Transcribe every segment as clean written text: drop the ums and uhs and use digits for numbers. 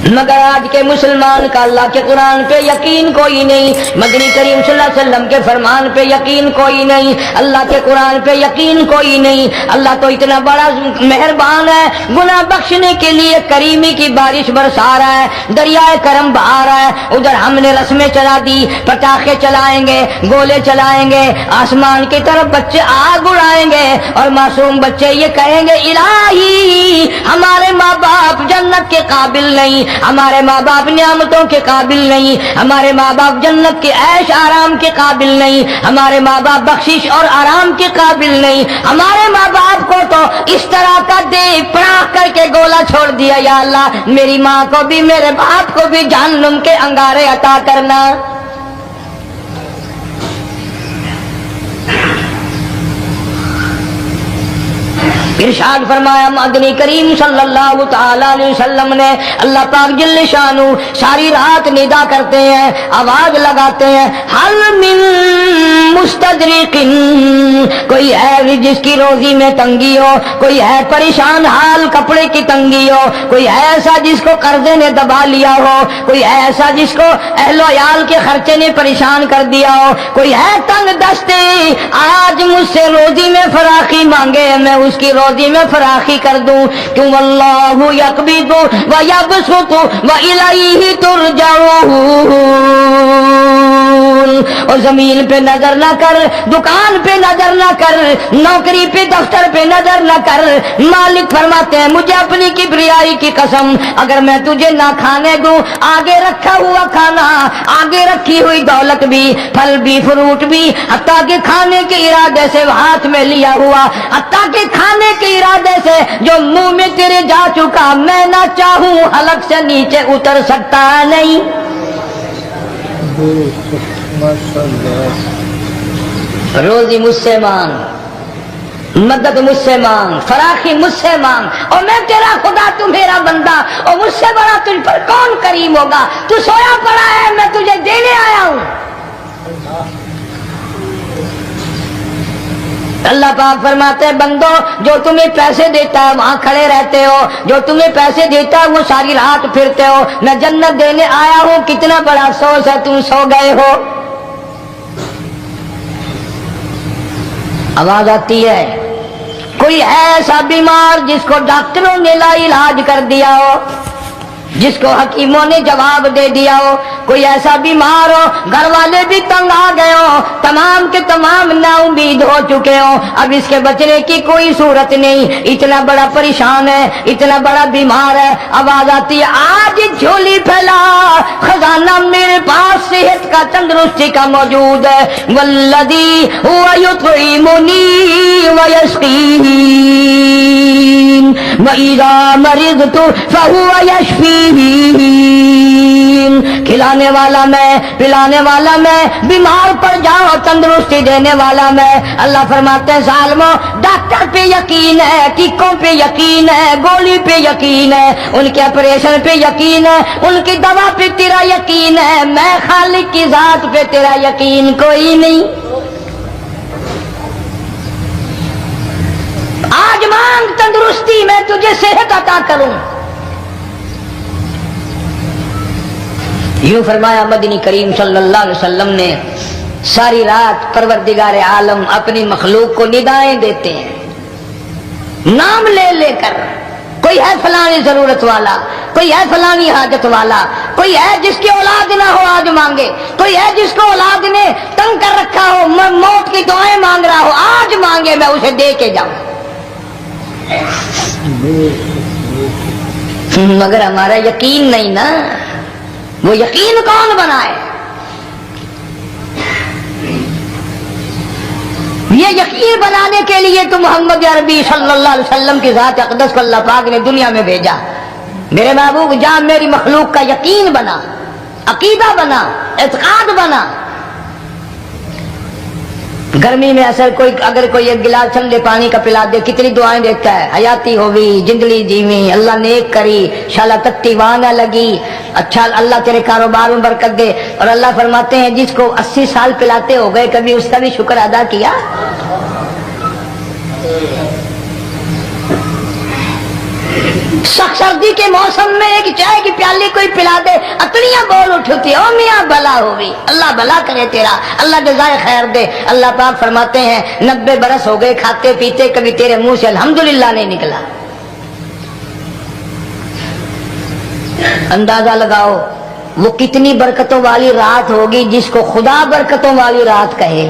مگر آج کے مسلمان کا اللہ کے قرآن پہ یقین کوئی نہیں، مدنی کریم صلی اللہ علیہ وسلم کے فرمان پہ یقین کوئی نہیں، اللہ کے قرآن پہ یقین کوئی نہیں۔ اللہ تو اتنا بڑا مہربان ہے، گناہ بخشنے کے لیے کریمی کی بارش برسا رہا ہے، دریائے کرم بہا رہا ہے۔ ادھر ہم نے رسمیں چلا دی، پٹاخے چلائیں گے، گولے چلائیں گے، آسمان کی طرف بچے آگ اڑائیں گے، اور معصوم بچے یہ کہیں گے الہی ہمارے ماں باپ جنت کے قابل نہیں، ہمارے ماں باپ نعمتوں کے قابل نہیں، ہمارے ماں باپ جنت کے عیش آرام کے قابل نہیں، ہمارے ماں باپ بخشش اور آرام کے قابل نہیں، ہمارے ماں باپ کو تو اس طرح کا دے پڑاخ کر کے گولا چھوڑ دیا، یا اللہ میری ماں کو بھی میرے باپ کو بھی جہنم کے انگارے عطا کرنا۔ ارشاد فرمایا مدنی کریم صلی اللہ تعالی علیہ وسلم نے، اللہ پاک جل شانہ ساری رات ندا کرتے ہیں، آواز لگاتے ہیں، حل من مستدرک، کوئی ہے جس کی روزی میں تنگی ہو، کوئی ہے پریشان حال کپڑے کی تنگی ہو، کوئی ہے ایسا جس کو قرضے نے دبا لیا ہو، کوئی ہے ایسا جس کو اہل و عیال کے خرچے نے پریشان کر دیا ہو، کوئی ہے تنگ دستے آج مجھ سے روزی میں فراخی مانگے، میں اس کی روزی میں فراخی کر دوں، کیوں اللہ یقبض و یبسط و الیہ ترجعون۔ اور زمین پہ نظر نہ کر، دکان پہ نظر نہ کر، نوکری پہ دفتر پہ نظر نہ کر، مالک فرماتے ہیں مجھے اپنی کبریائی کی قسم اگر میں تجھے نہ کھانے دوں، آگے رکھا ہوا کھانا، آگے رکھی ہوئی دولت بھی، پھل بھی، فروٹ بھی، حتیٰ کہ کھانے کے ارادے سے ہاتھ میں لیا ہوا، حتیٰ کہ کھانے کے ارادے سے جو منہ میں تیرے جا چکا، میں نہ چاہوں حلق سے نیچے اتر سکتا نہیں۔ روزی مجھ سے مانگ، مدد مجھ سے مانگ، فراخی مجھ سے مانگ، اور میں تیرا خدا تو میرا بندہ، اور مجھ سے بڑا تجھ پر کون کریم ہوگا؟ تو سویا پڑا ہے، میں تجھے دینے آیا ہوں۔ اللہ پاک فرماتے ہیں بندو جو تمہیں پیسے دیتا ہے وہاں کھڑے رہتے ہو، جو تمہیں پیسے دیتا ہے وہ ساری رات پھرتے ہو، میں جنت دینے آیا ہوں، کتنا بڑا افسوس ہے تم سو گئے ہو۔ آواز آتی ہے، کوئی ہے ایسا بیمار جس کو ڈاکٹروں نے لا علاج کر دیا ہو، جس کو حکیموں نے جواب دے دیا ہو، کوئی ایسا بیمار ہو گھر والے بھی تنگ آ گئے ہو، تمام کے تمام نا امید ہو چکے ہو، اب اس کے بچنے کی کوئی صورت نہیں، اتنا بڑا پریشان ہے، اتنا بڑا بیمار ہے، آواز آتی ہے آج جھولی پھیلا، خزانہ میرے پاس صحت کا تندرستی کا موجود ہے، والذی هو یطعمنی ویسقین وَإِذَا مَرِضْتُ فَهُوَ يَشْفِينِ، کھلانے والا میں، پلانے والا میں، بیمار پڑ جاؤ تندرستی دینے والا میں۔ اللہ فرماتے ہیں ظالموں ڈاکٹر پہ یقین ہے، ٹیکوں پہ یقین ہے، گولی پہ یقین ہے، ان کے آپریشن پہ یقین ہے، ان کی دوا پہ تیرا یقین ہے، میں خالق کی ذات پہ تیرا یقین کوئی نہیں۔ آج مانگ تندرستی، میں تجھے صحت عطا کروں۔ یوں فرمایا مدنی کریم صلی اللہ علیہ وسلم نے، ساری رات پروردگار عالم اپنی مخلوق کو ندائیں دیتے ہیں، نام لے لے کر، کوئی ہے فلانی ضرورت والا، کوئی ہے فلانی حاجت والا، کوئی ہے جس کی اولاد نہ ہو آج مانگے، کوئی ہے جس کو اولاد نے تنگ کر رکھا ہو، موت کی دعائیں مانگ رہا ہو، آج مانگے میں اسے دے کے جاؤں۔ مگر ہمارا یقین نہیں نا، وہ یقین کون بنائے؟ یہ یقین بنانے کے لیے تو محمد عربی صلی اللہ علیہ وسلم کی ذات اقدس کو اللہ پاک نے دنیا میں بھیجا۔ میرے محبوب جہاں میری مخلوق کا یقین بنا، عقیدہ بنا، اعتقاد بنا۔ گرمی میں اگر کوئی ایک گلاس ٹھنڈے پانی کا پلا دے کتنی دعائیں دیتا ہے، حیاتی ہوئی، جندلی جیویں، اللہ نیک کری، شالا تتی وہاں نہ لگی، اچھا اللہ تیرے کاروبار میں برکت دے۔ اور اللہ فرماتے ہیں جس کو 80 سال پلاتے ہو گئے کبھی اس کا بھی شکر ادا کیا؟ سخت سردی کے موسم میں ایک چائے کی پیالی کوئی پلا دے اتنیاں بول اٹھتی او میاں بلا ہوگی، اللہ بلا کرے تیرا، اللہ جزائے خیر دے۔ اللہ پاک فرماتے ہیں 90 برس ہو گئے کھاتے پیتے، کبھی تیرے منہ سے الحمدللہ نہیں نکلا۔ اندازہ لگاؤ وہ کتنی برکتوں والی رات ہوگی جس کو خدا برکتوں والی رات کہے۔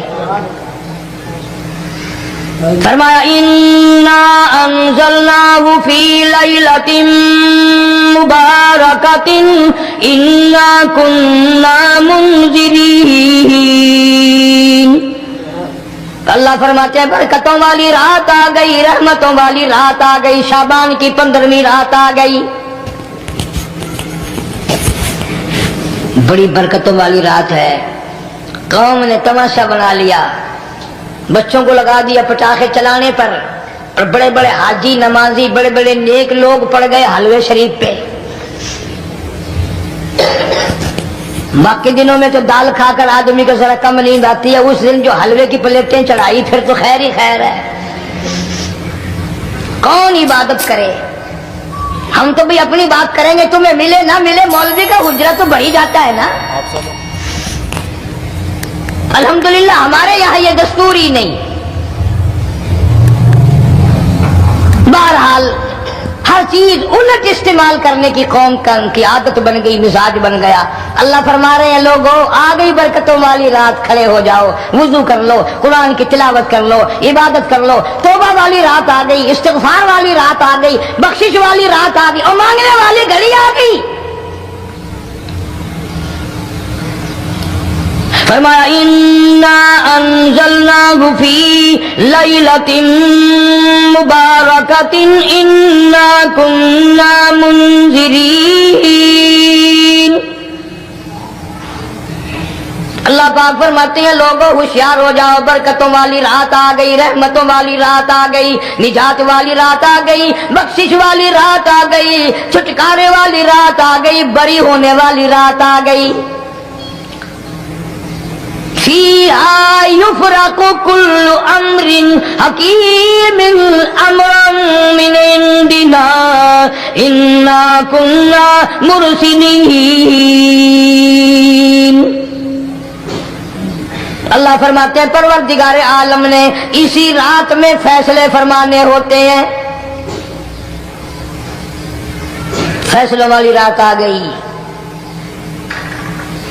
فرمایا انا انزلناہ فی لیلۃ مبارکۃ انا کنا منذرین۔ اللہ فرماتے ہیں برکتوں والی رات آ گئی، رحمتوں والی رات آ گئی، شعبان کی 15ویں رات آ گئی، بڑی برکتوں والی رات ہے۔ قوم نے تماشا بنا لیا، بچوں کو لگا دیا پٹاخے چلانے پر، اور بڑے بڑے حاجی نمازی بڑے بڑے نیک لوگ پڑ گئے حلوے شریف پہ۔ باقی دنوں میں تو دال کھا کر آدمی کو ذرا کم نیند آتی ہے، اس دن جو حلوے کی پلیٹیں چڑھائی پھر تو خیر ہی خیر ہے۔ کون عبادت کرے؟ ہم تو بھی اپنی بات کریں گے، تمہیں ملے نہ ملے مولوی کا حجرہ تو بڑھ ہی جاتا ہے نا۔ الحمدللہ ہمارے یہاں یہ دستور ہی نہیں۔ بہرحال ہر چیز الٹ استعمال کرنے کی قوم کی عادت بن گئی، مزاج بن گیا۔ اللہ فرما رہے ہیں لوگوں آ گئی برکتوں والی رات، کھڑے ہو جاؤ، وضو کر لو، قرآن کی تلاوت کر لو، عبادت کر لو، توبہ والی رات آ گئی، استغفار والی رات آ گئی، بخشش والی رات آ گئی، اور مانگنے والی گھڑی آ گئی۔ فرمایا انا انزلناہ فی لیلۃ مبارکۃ انا کنا منذرین۔ اللہ پاک فرماتے ہیں لوگوں ہوشیار ہو جاؤ، برکتوں والی رات آ گئی، رحمتوں والی رات آ گئی، نجات والی رات آ گئی، بخشش والی رات آ گئی، چھٹکارے والی رات آ گئی، بری ہونے والی رات آ گئی۔ فیہا یفرق کل امر حکیم امرا من عندنا انا کنا مرسلین۔ اللہ فرماتے ہیں پروردگار عالم نے اسی رات میں فیصلے فرمانے ہوتے ہیں۔ فیصلوں والی رات آ گئی،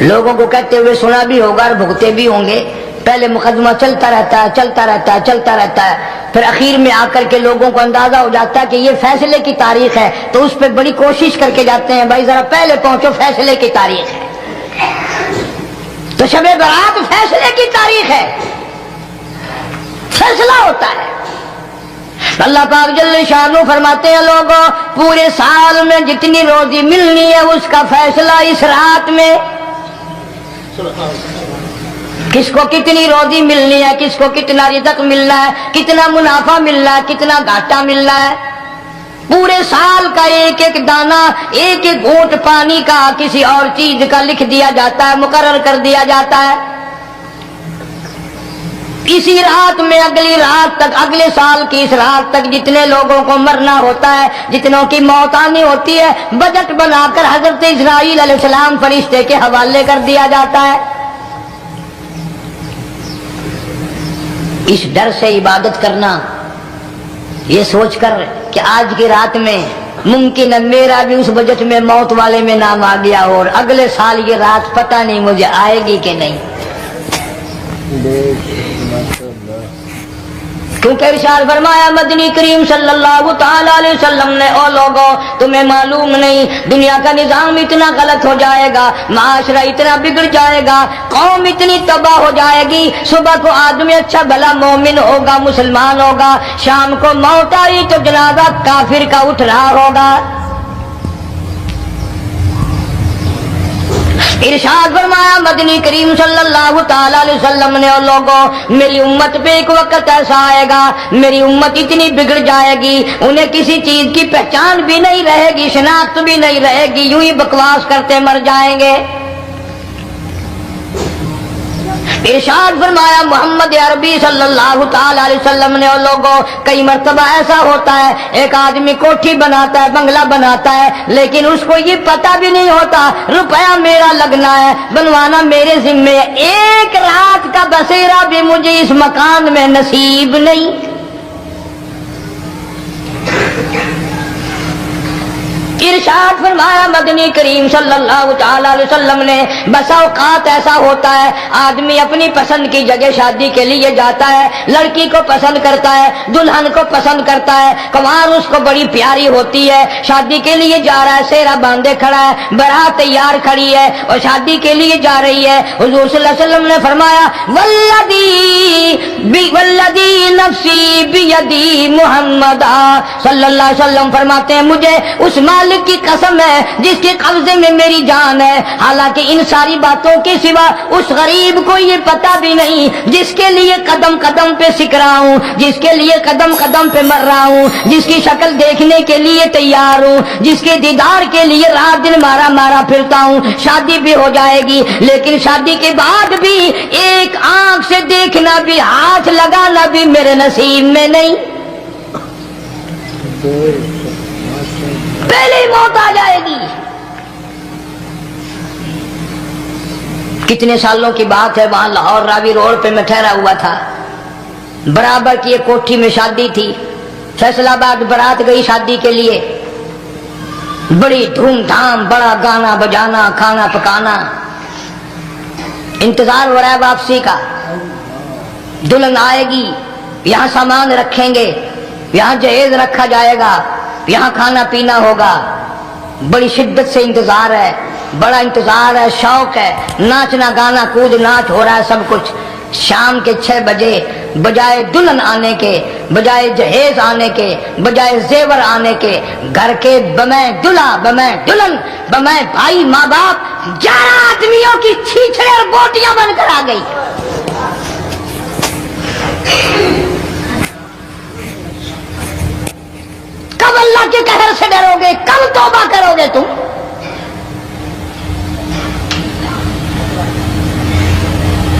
لوگوں کو کہتے ہوئے سنا بھی ہوگا اور بھگتے بھی ہوں گے۔ پہلے مقدمہ چلتا رہتا ہے چلتا رہتا ہے چلتا رہتا ہے، پھر اخیر میں آ کر کے لوگوں کو اندازہ ہو جاتا ہے کہ یہ فیصلے کی تاریخ ہے، تو اس پہ بڑی کوشش کر کے جاتے ہیں بھائی ذرا پہلے پہنچو، فیصلے کی تاریخ ہے۔ تو شب برات فیصلے کی تاریخ ہے، فیصلہ ہوتا ہے۔ اللہ پاک جل شانہ فرماتے ہیں لوگوں پورے سال میں جتنی روزی ملنی ہے اس کا فیصلہ اس رات میں۔ کس کو کتنی روزی ملنی ہے، کس کو کتنا رزق ملنا ہے، کتنا منافع ملنا ہے، کتنا گھاٹا ملنا ہے، پورے سال کا ایک ایک دانہ، ایک ایک گھونٹ پانی کا، کسی اور چیز کا لکھ دیا جاتا ہے، مقرر کر دیا جاتا ہے۔ اسی رات میں اگلی رات تک، اگلے سال کی اس رات تک جتنے لوگوں کو مرنا ہوتا ہے، جتنوں کی موت آنی ہوتی ہے، بجٹ بنا کر حضرت اسرائیل علیہ السلام فرشتے کے حوالے کر دیا جاتا ہے۔ اس ڈر سے عبادت کرنا، یہ سوچ کر کہ آج کی رات میں ممکن ہے میرا بھی اس بجٹ میں موت والے میں نام آ گیا ہو، اور اگلے سال یہ رات پتہ نہیں مجھے آئے گی کہ نہیں۔ کیونکہ ارشاد فرمایا مدنی کریم صلی اللہ تعالی علیہ وسلم نے او لوگوں تمہیں معلوم نہیں دنیا کا نظام اتنا غلط ہو جائے گا، معاشرہ اتنا بگڑ جائے گا، قوم اتنی تباہ ہو جائے گی، صبح کو آدمی اچھا بھلا مومن ہوگا، مسلمان ہوگا، شام کو موت آئی تو جنازہ کافر کا اٹھ رہا ہوگا۔ ارشاد فرمایا مدنی کریم صلی اللہ تعالی علیہ وسلم نے اور لوگوں میری امت پہ ایک وقت ایسا آئے گا، میری امت اتنی بگڑ جائے گی، انہیں کسی چیز کی پہچان بھی نہیں رہے گی، شناخت بھی نہیں رہے گی، یوں ہی بکواس کرتے مر جائیں گے۔ ارشاد فرمایا محمد عربی صلی اللہ تعالی علیہ وسلم نے، اور لوگوں کئی مرتبہ ایسا ہوتا ہے ایک آدمی کوٹھی بناتا ہے، بنگلہ بناتا ہے، لیکن اس کو یہ پتہ بھی نہیں ہوتا روپیہ میرا لگنا ہے، بنوانا میرے ذمے ہے، ایک رات کا بسیرا بھی مجھے اس مکان میں نصیب نہیں۔ ارشاد فرمایا مدنی کریم صلی اللہ تعالی علیہ وسلم نے، بسا اوقات ایسا ہوتا ہے آدمی اپنی پسند کی جگہ شادی کے لیے جاتا ہے، لڑکی کو پسند کرتا ہے، دلہن کو پسند کرتا ہے، کنوار اس کو بڑی پیاری ہوتی ہے، شادی کے لیے جا رہا ہے، سیرا باندھے کھڑا ہے، بارات تیار کھڑی ہے اور شادی کے لیے جا رہی ہے۔ حضور صلی اللہ علیہ وسلم نے فرمایا والذی نفسی بیدی، محمد صلی اللہ علیہ وسلم فرماتے ہیں مجھے اس مالک کی قسم ہے جس کے قبضے میں میری جان ہے، حالانکہ ان ساری باتوں کے سوا اس غریب کو یہ پتہ بھی نہیں جس کے لیے قدم قدم پہ سیکھ رہا ہوں، جس کے لیے قدم قدم پہ مر رہا ہوں، جس کی شکل دیکھنے کے لیے تیار ہوں، جس کے دیدار کے لیے رات دن مارا مارا پھرتا ہوں۔ شادی بھی ہو جائے گی لیکن شادی کے بعد بھی ایک آنکھ سے دیکھنا بھی، ہاتھ لگانا بھی میرے نصیب میں نہیں، پہلے ہی موت آ جائے گی۔ کتنے سالوں کی بات ہے، وہاں لاہور راوی روڈ پہ میں ٹھہرا ہوا تھا، برابر کی ایک کوٹھی میں شادی تھی، فیصل آباد برات گئی شادی کے لیے، بڑی دھوم دھام، بڑا گانا بجانا، کھانا پکانا، انتظار ہو رہا ہے واپسی کا، دلہن آئے گی، یہاں سامان رکھیں گے، یہاں جہیز رکھا جائے گا، یہاں کھانا پینا ہوگا، بڑی شدت سے انتظار ہے، بڑا انتظار ہے، شوق ہے، ناچنا گانا کود ناچ ہو رہا ہے سب کچھ۔ شام کے 6 بجے بجائے دلہن آنے کے، بجائے جہیز آنے کے، بجائے زیور آنے کے، گھر کے بمیں دلہا بمیں دلہن بمیں بھائی ماں باپ 11 آدمیوں کی چھیچڑے اور بوٹیاں بن کر آ گئی۔ کب اللہ کے قہر سے ڈرو گے، کب توبہ کرو گے تم؟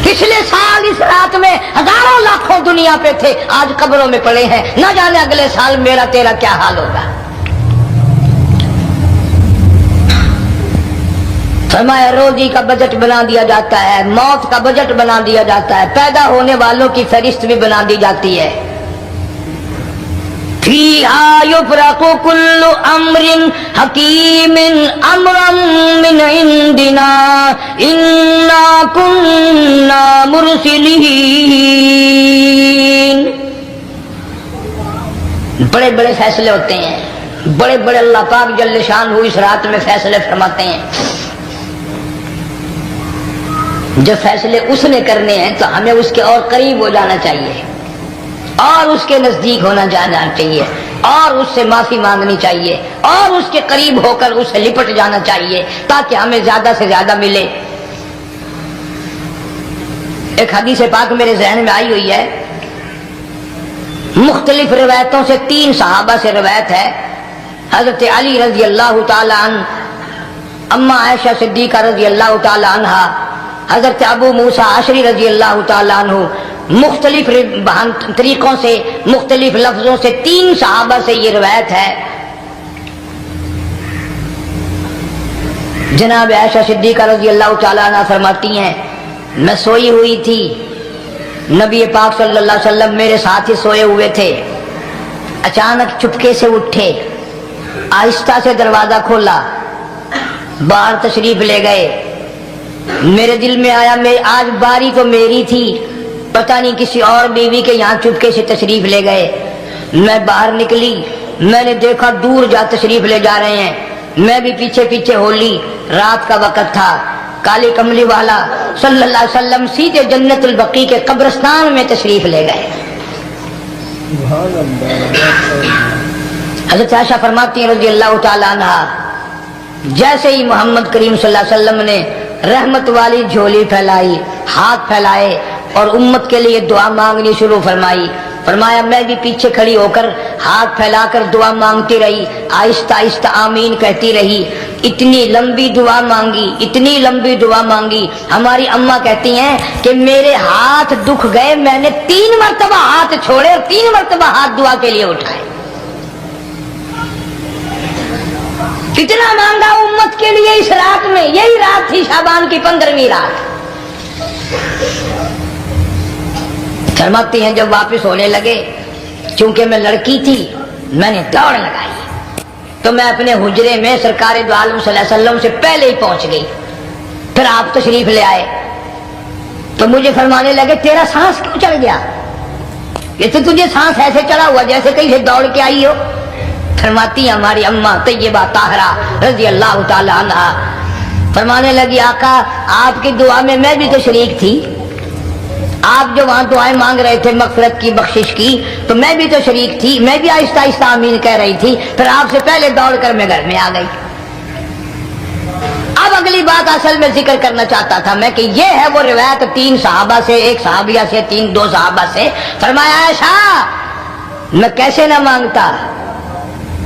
پچھلے سال اس رات میں ہزاروں لاکھوں دنیا پہ تھے، آج قبروں میں پڑے ہیں، نہ جانے اگلے سال میرا تیرا کیا حال ہوگا۔ فرمایا روزی کا بجٹ بنا دیا جاتا ہے، موت کا بجٹ بنا دیا جاتا ہے، پیدا ہونے والوں کی فہرست بھی بنا دی جاتی ہے۔ فیہا یفرق کل امر حکیم امرا من عندنا انا کنا مرسلین۔ بڑے بڑے فیصلے ہوتے ہیں، بڑے بڑے اللہ پاک جل شان اس رات میں فیصلے فرماتے ہیں۔ جب فیصلے اس نے کرنے ہیں تو ہمیں اس کے اور قریب ہو جانا چاہیے، اور اس کے نزدیک ہونا جانا چاہیے، اور اس سے معافی مانگنی چاہیے، اور اس کے قریب ہو کر اس سے لپٹ جانا چاہیے تاکہ ہمیں زیادہ سے زیادہ ملے۔ ایک حدیث پاک میرے ذہن میں آئی ہوئی ہے، مختلف روایتوں سے 3 صحابہ سے روایت ہے، حضرت علی رضی اللہ تعالی عنہ، اما عائشہ صدیقہ رضی اللہ تعالی عنہا، حضرت ابو موسیٰ اشعری رضی اللہ تعالی عنہ، مختلف طریقوں سے مختلف لفظوں سے 3 صحابہ سے یہ روایت ہے۔ جناب عائشہ صدیقہ رضی اللہ تعالی عنہ فرماتی ہیں میں سوئی ہوئی تھی، نبی پاک صلی اللہ علیہ وسلم میرے ساتھ ہی سوئے ہوئے تھے، اچانک چپکے سے اٹھے، آہستہ سے دروازہ کھولا، باہر تشریف لے گئے۔ میرے دل میں آیا آج باری تو میری تھی، پتہ نہیں کسی اور بیوی کے یہاں چپکے سے تشریف لے گئے۔ میں باہر نکلی، میں نے دیکھا دور جا تشریف لے جا رہے ہیں، میں بھی پیچھے پیچھے ہو لی۔ رات کا وقت تھا، کالی کملی والا صلی اللہ علیہ وسلم سیدھے جنت البقیع کے قبرستان میں تشریف لے گئے۔ حضرت عائشہ فرماتی ہیں رضی اللہ تعالی عنہا، جیسے ہی محمد کریم صلی اللہ علیہ وسلم نے رحمت والی جھولی پھیلائی، ہاتھ پھیلائے اور امت کے لیے دعا مانگنی شروع فرمائی، فرمایا میں بھی پیچھے کھڑی ہو کر ہاتھ پھیلا کر دعا مانگتی رہی، آہستہ آہستہ آمین کہتی رہی۔ اتنی لمبی دعا مانگی، اتنی لمبی دعا مانگی. ہماری اماں کہتی ہیں کہ میرے ہاتھ دکھ گئے، میں نے 3 مرتبہ ہاتھ چھوڑے اور 3 مرتبہ ہاتھ دعا کے لیے اٹھائے. کتنا مانگا امت کے لیے اس رات میں. یہی رات تھی شعبان کی 15ویں رات. فرماتی ہیں جب واپس ہونے لگے، چونکہ میں لڑکی تھی، میں نے دوڑ لگائی تو میں اپنے حجرے میں سرکار دو عالم صلی اللہ علیہ وسلم سے پہلے ہی پہنچ گئی. پھر آپ تشریف لے آئے تو مجھے فرمانے لگے تیرا سانس کیوں چڑھ گیا؟ یہ تو تجھے سانس ایسے چڑھا ہوا جیسے کہیں سے دوڑ کے آئی ہو. فرماتی ہیں ہماری اماں طیبہ طاہرہ رضی اللہ تعالی عنہا، فرمانے لگی آقا آپ کی دعا میں بھی تو شریک تھی. آپ جو وہاں دعائیں مانگ رہے تھے مغفرت کی، بخشش کی، تو میں بھی تو شریک تھی. میں بھی آہستہ آہستہ آمین کہہ رہی تھی. پھر آپ سے پہلے دوڑ کر میں گھر میں آ گئی. اب اگلی بات اصل میں ذکر کرنا چاہتا تھا میں کہ یہ ہے وہ روایت 3 صحابہ سے، 1 صحابیہ سے، 2 صحابہ سے. فرمایا عائشہ میں کیسے نہ مانگتا،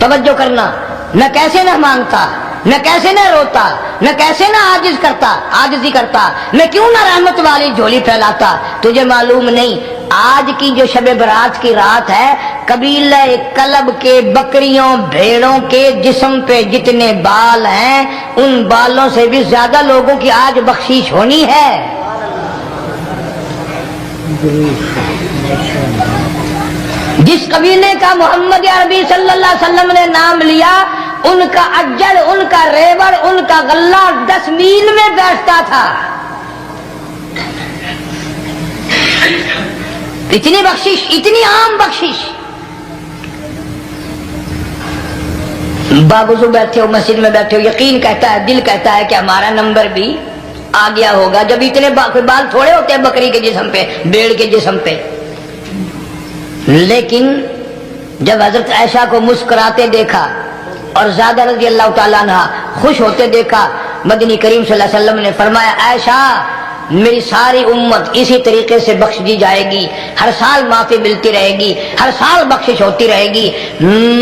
توجہ کرنا، میں کیسے نہ مانگتا، میں کیسے نہ روتا، میں کیسے نہ عاجزی کرتا، میں کیوں نہ رحمت والی جھولی پھیلاتا. تجھے معلوم نہیں آج کی جو شب برات کی رات ہے، قبیلہ کلب کے بکریوں بھیڑوں کے جسم پہ جتنے بال ہیں ان بالوں سے بھی زیادہ لوگوں کی آج بخشش ہونی ہے. جس قبیلے کا محمد عربی صلی اللہ علیہ وسلم نے نام لیا، ان کا اجڑ، ان کا ریوڑ، ان کا غلہ 10 میل میں بیٹھتا تھا. اتنی بخشش، اتنی عام بخشش. باوضو بیٹھے ہو، مسجد میں بیٹھے ہو، یقین کہتا ہے، دل کہتا ہے کہ ہمارا نمبر بھی آ گیا ہوگا. جب اتنے بال تھوڑے ہوتے ہیں بکری کے جسم پہ، بھیڑ کے جسم پہ. لیکن جب حضرت عائشہ کو مسکراتے دیکھا اور زیادہ رضی اللہ تعالیٰ عنہ خوش ہوتے دیکھا، مدنی کریم صلی اللہ علیہ وسلم نے فرمایا عائشہ میری ساری امت اسی طریقے سے بخش دی جائے گی، ہر سال معافی ملتی رہے گی، ہر سال بخشش ہوتی رہے گی،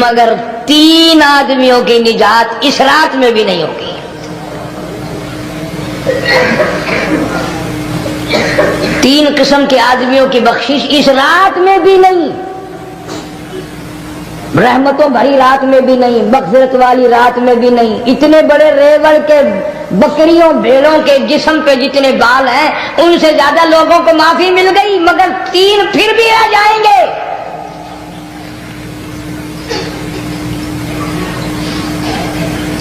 مگر 3 آدمیوں کی نجات اس رات میں بھی نہیں ہوگی. 3 قسم کے آدمیوں کی بخشش اس رات میں بھی نہیں، رحمتوں بھری رات میں بھی نہیں، مغفرت والی رات میں بھی نہیں. اتنے بڑے ریوڑ کے بکریوں بھیڑوں کے جسم پہ جتنے بال ہیں ان سے زیادہ لوگوں کو معافی مل گئی، مگر 3 پھر بھی آ جائیں گے.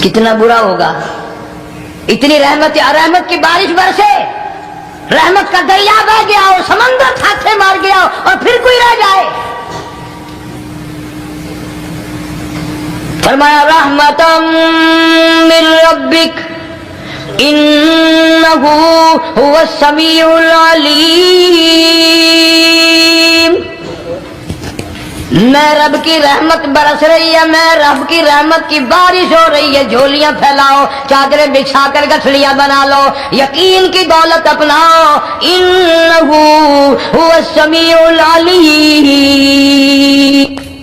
کتنا برا ہوگا. اتنی رحمت کی بارش برسے، رحمت کا دریا بہ گیا ہو، سمندر تھاکے مار گیا ہو اور پھر کوئی رہ جائے. فرمایا رحمتا من ربک انہ هو السمیع العلیم. میں رب کی رحمت برس رہی ہے، میں رب کی رحمت کی بارش ہو رہی ہے. جھولیاں پھیلاؤ، چادریں بچھا کر گٹھڑیاں بنا لو، یقین کی دولت اپناؤ. انہ هو السمیع العلیم.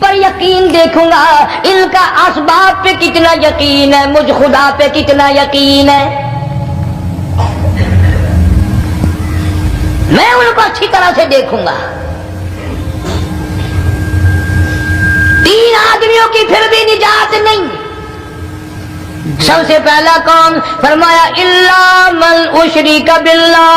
پر یقین دیکھوں گا ان کا اسباب پہ کتنا یقین ہے، مجھ خدا پہ کتنا یقین ہے. میں ان کو اچھی طرح سے دیکھوں گا. 3 آدمیوں کی پھر بھی نجات نہیں. سب سے پہلا کون؟ فرمایا الا من اشرک باللہ.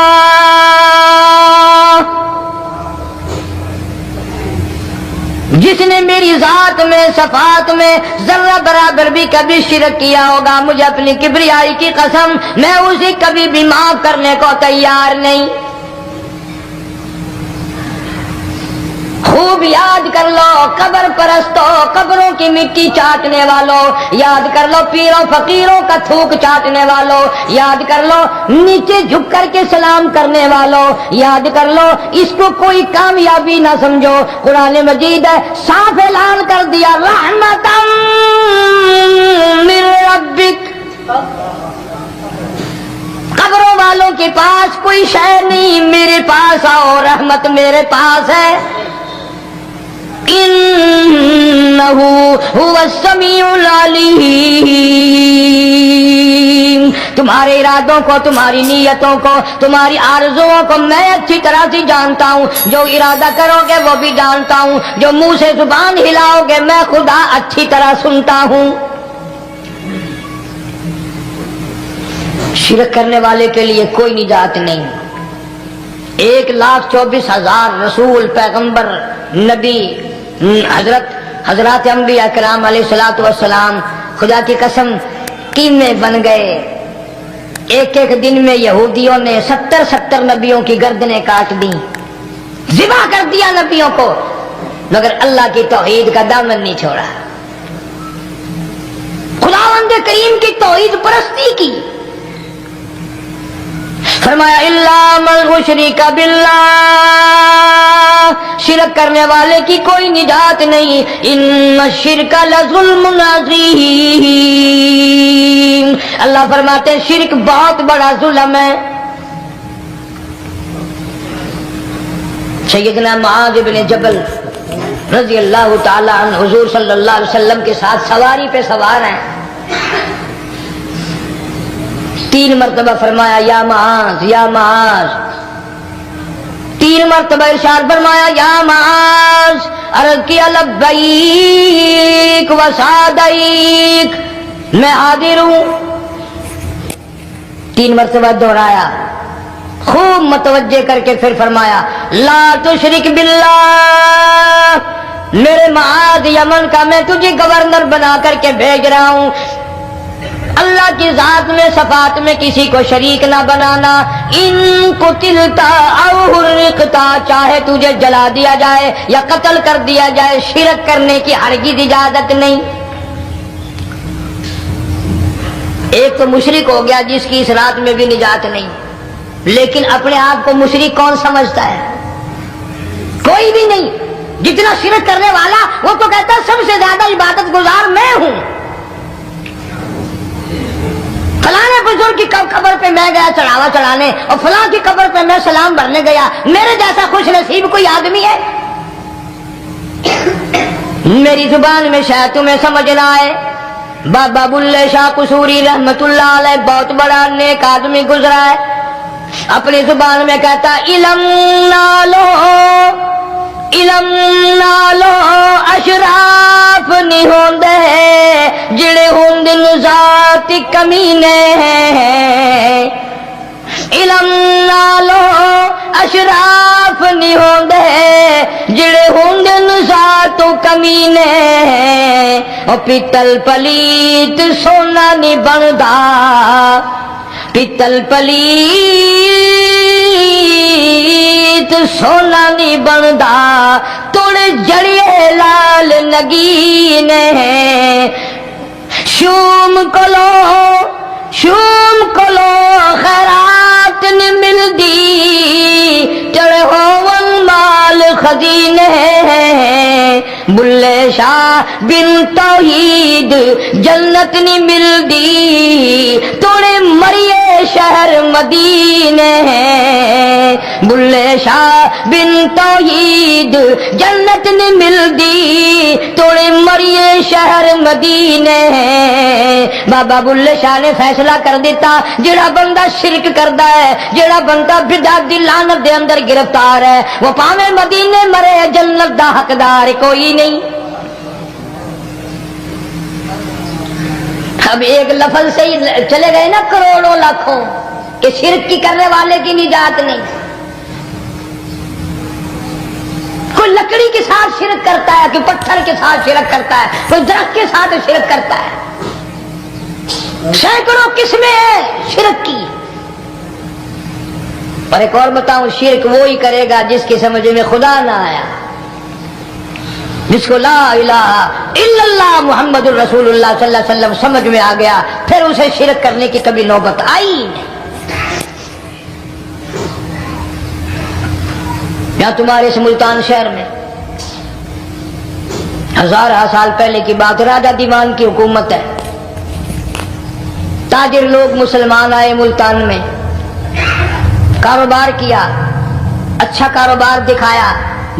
جس نے میری ذات میں، صفات میں ذرہ برابر بھی کبھی شرک کیا ہوگا، مجھے اپنی کبریائی کی قسم میں اسے کبھی بھی معاف کرنے کو تیار نہیں. خوب یاد کر لو قبر پرستو، قبروں کی مٹی چاٹنے والوں، یاد کر لو پیروں فقیروں کا تھوک چاٹنے والوں، یاد کر لو نیچے جھک کر کے سلام کرنے والوں، یاد کر لو اس کو کوئی کامیابی نہ سمجھو. قرآن مجید ہے، صاف اعلان کر دیا رحمتا من ربک. قبروں والوں کے پاس کوئی شے نہیں، میرے پاس آؤ، رحمت میرے پاس ہے. انہو هو السمیع العلیم. تمہارے ارادوں کو، تمہاری نیتوں کو، تمہاری آرزوؤں کو میں اچھی طرح سے جانتا ہوں. جو ارادہ کرو گے وہ بھی جانتا ہوں، جو منہ سے زبان ہلاؤ گے میں خدا اچھی طرح سنتا ہوں. شرک کرنے والے کے لیے کوئی نجات نہیں. 1,24,000 رسول، پیغمبر، نبی، حضرات انبیاء کرام علیہ الصلوۃ والسلام خدا کی قسم قیمے بن گئے. ایک ایک دن میں یہودیوں نے 70 نبیوں کی گردنیں کاٹ دیں، ذبح کر دیا نبیوں کو، مگر اللہ کی توحید کا دامن نہیں چھوڑا. خداوند کریم کی توحید پرستی کی. فرمایا الا من اشرک باللہ، شرک کرنے والے کی کوئی نجات نہیں. ان الشرک لظلم عظیم، اللہ فرماتے ہیں شرک بہت بڑا ظلم ہے. سیدنا معاذ بن جبل رضی اللہ تعالی عنہ حضور صلی اللہ علیہ وسلم کے ساتھ سواری پہ سوار ہیں. 3 مرتبہ فرمایا یا معاذ یا معاذ، 3 مرتبہ ارشاد فرمایا یا معاذ، عرض کیا لبیک و سعدیک، میں حاضر ہوں. 3 مرتبہ دہرایا، خوب متوجہ کر کے پھر فرمایا لا تشرک باللہ، میرے معاذ یمن کا میں تجھے گورنر بنا کر کے بھیج رہا ہوں، اللہ کی ذات میں صفات میں کسی کو شریک نہ بنانا. ان قتلتا او حرقتا، چاہے تجھے جلا دیا جائے یا قتل کر دیا جائے، شرک کرنے کی ہرگز اجازت نہیں. ایک تو مشرک ہو گیا جس کی اس رات میں بھی نجات نہیں، لیکن اپنے آپ کو مشرک کون سمجھتا ہے؟ کوئی بھی نہیں. جتنا شرک کرنے والا وہ تو کہتا ہے سب سے زیادہ عبادت گزار میں ہوں. فلاں بزرگ کی قبر پہ میں گیا چڑھاوا چڑھانے اور فلاں کی قبر پہ میں سلام بھرنے گیا، میرے جیسا خوش نصیب کوئی آدمی ہے؟ میری زبان میں شاید تمہیں سمجھ نہ آئے، بابا بلے شاہ قصوری رحمت اللہ علیہ بہت بڑا نیک آدمی گزرا ہے، اپنی زبان میں کہتا علم نالو اشراف نہیں ہوندے جڑے ہوندن ذات کمینے، علم نالو اشراف نہیں ہوندے جڑے ہوندن ذات کمینے، او پیتل پلیت سونا نہیں بندا، پیتل پلیت سونا نہیں بندا، توڑ جڑیے لال نگینے، شوم کلو خیرات نہیں ملدی، چڑے ہون مال خزینے، بلے شاہ بن توحید جنت نہیں ملدی، توڑے مریے شہر مدینے، بلے شاہ بن توحید جنت نہیں ملدی، توڑے مریے شہر مدینے. بابا بلے شاہ نے فیصلہ کر دیتا جڑا بندہ شرک کردا ہے، جڑا بندہ بدعت دی لعنت دے اندر گرفتار ہے، وہ پاویں مدینے مرے جنت دا حقدار کوئی نہیں. اب ایک لفظ سے ہی چلے گئے نا کروڑوں لاکھوں کہ شرک کی کرنے والے کی نجات نہیں. کوئی لکڑی کے ساتھ شرک کرتا ہے، کوئی پتھر کے ساتھ شرک کرتا ہے، کوئی درخت کے ساتھ شرک کرتا ہے. سینکڑوں قسمیں ہیں شرک کی. اور ایک اور بتاؤں، شرک وہی کرے گا جس کی سمجھ میں خدا نہ آیا، جس کو لا الہ الا اللہ محمد الرسول اللہ صلی اللہ علیہ وسلم سمجھ میں آ گیا، پھر اسے شرک کرنے کی کبھی نوبت آئی نہیں. یا تمہارے اس ملتان شہر میں 1000 سال پہلے کی بات، راجہ دیوان کی حکومت ہے، تاجر لوگ مسلمان آئے ملتان میں، کاروبار کیا، اچھا کاروبار دکھایا،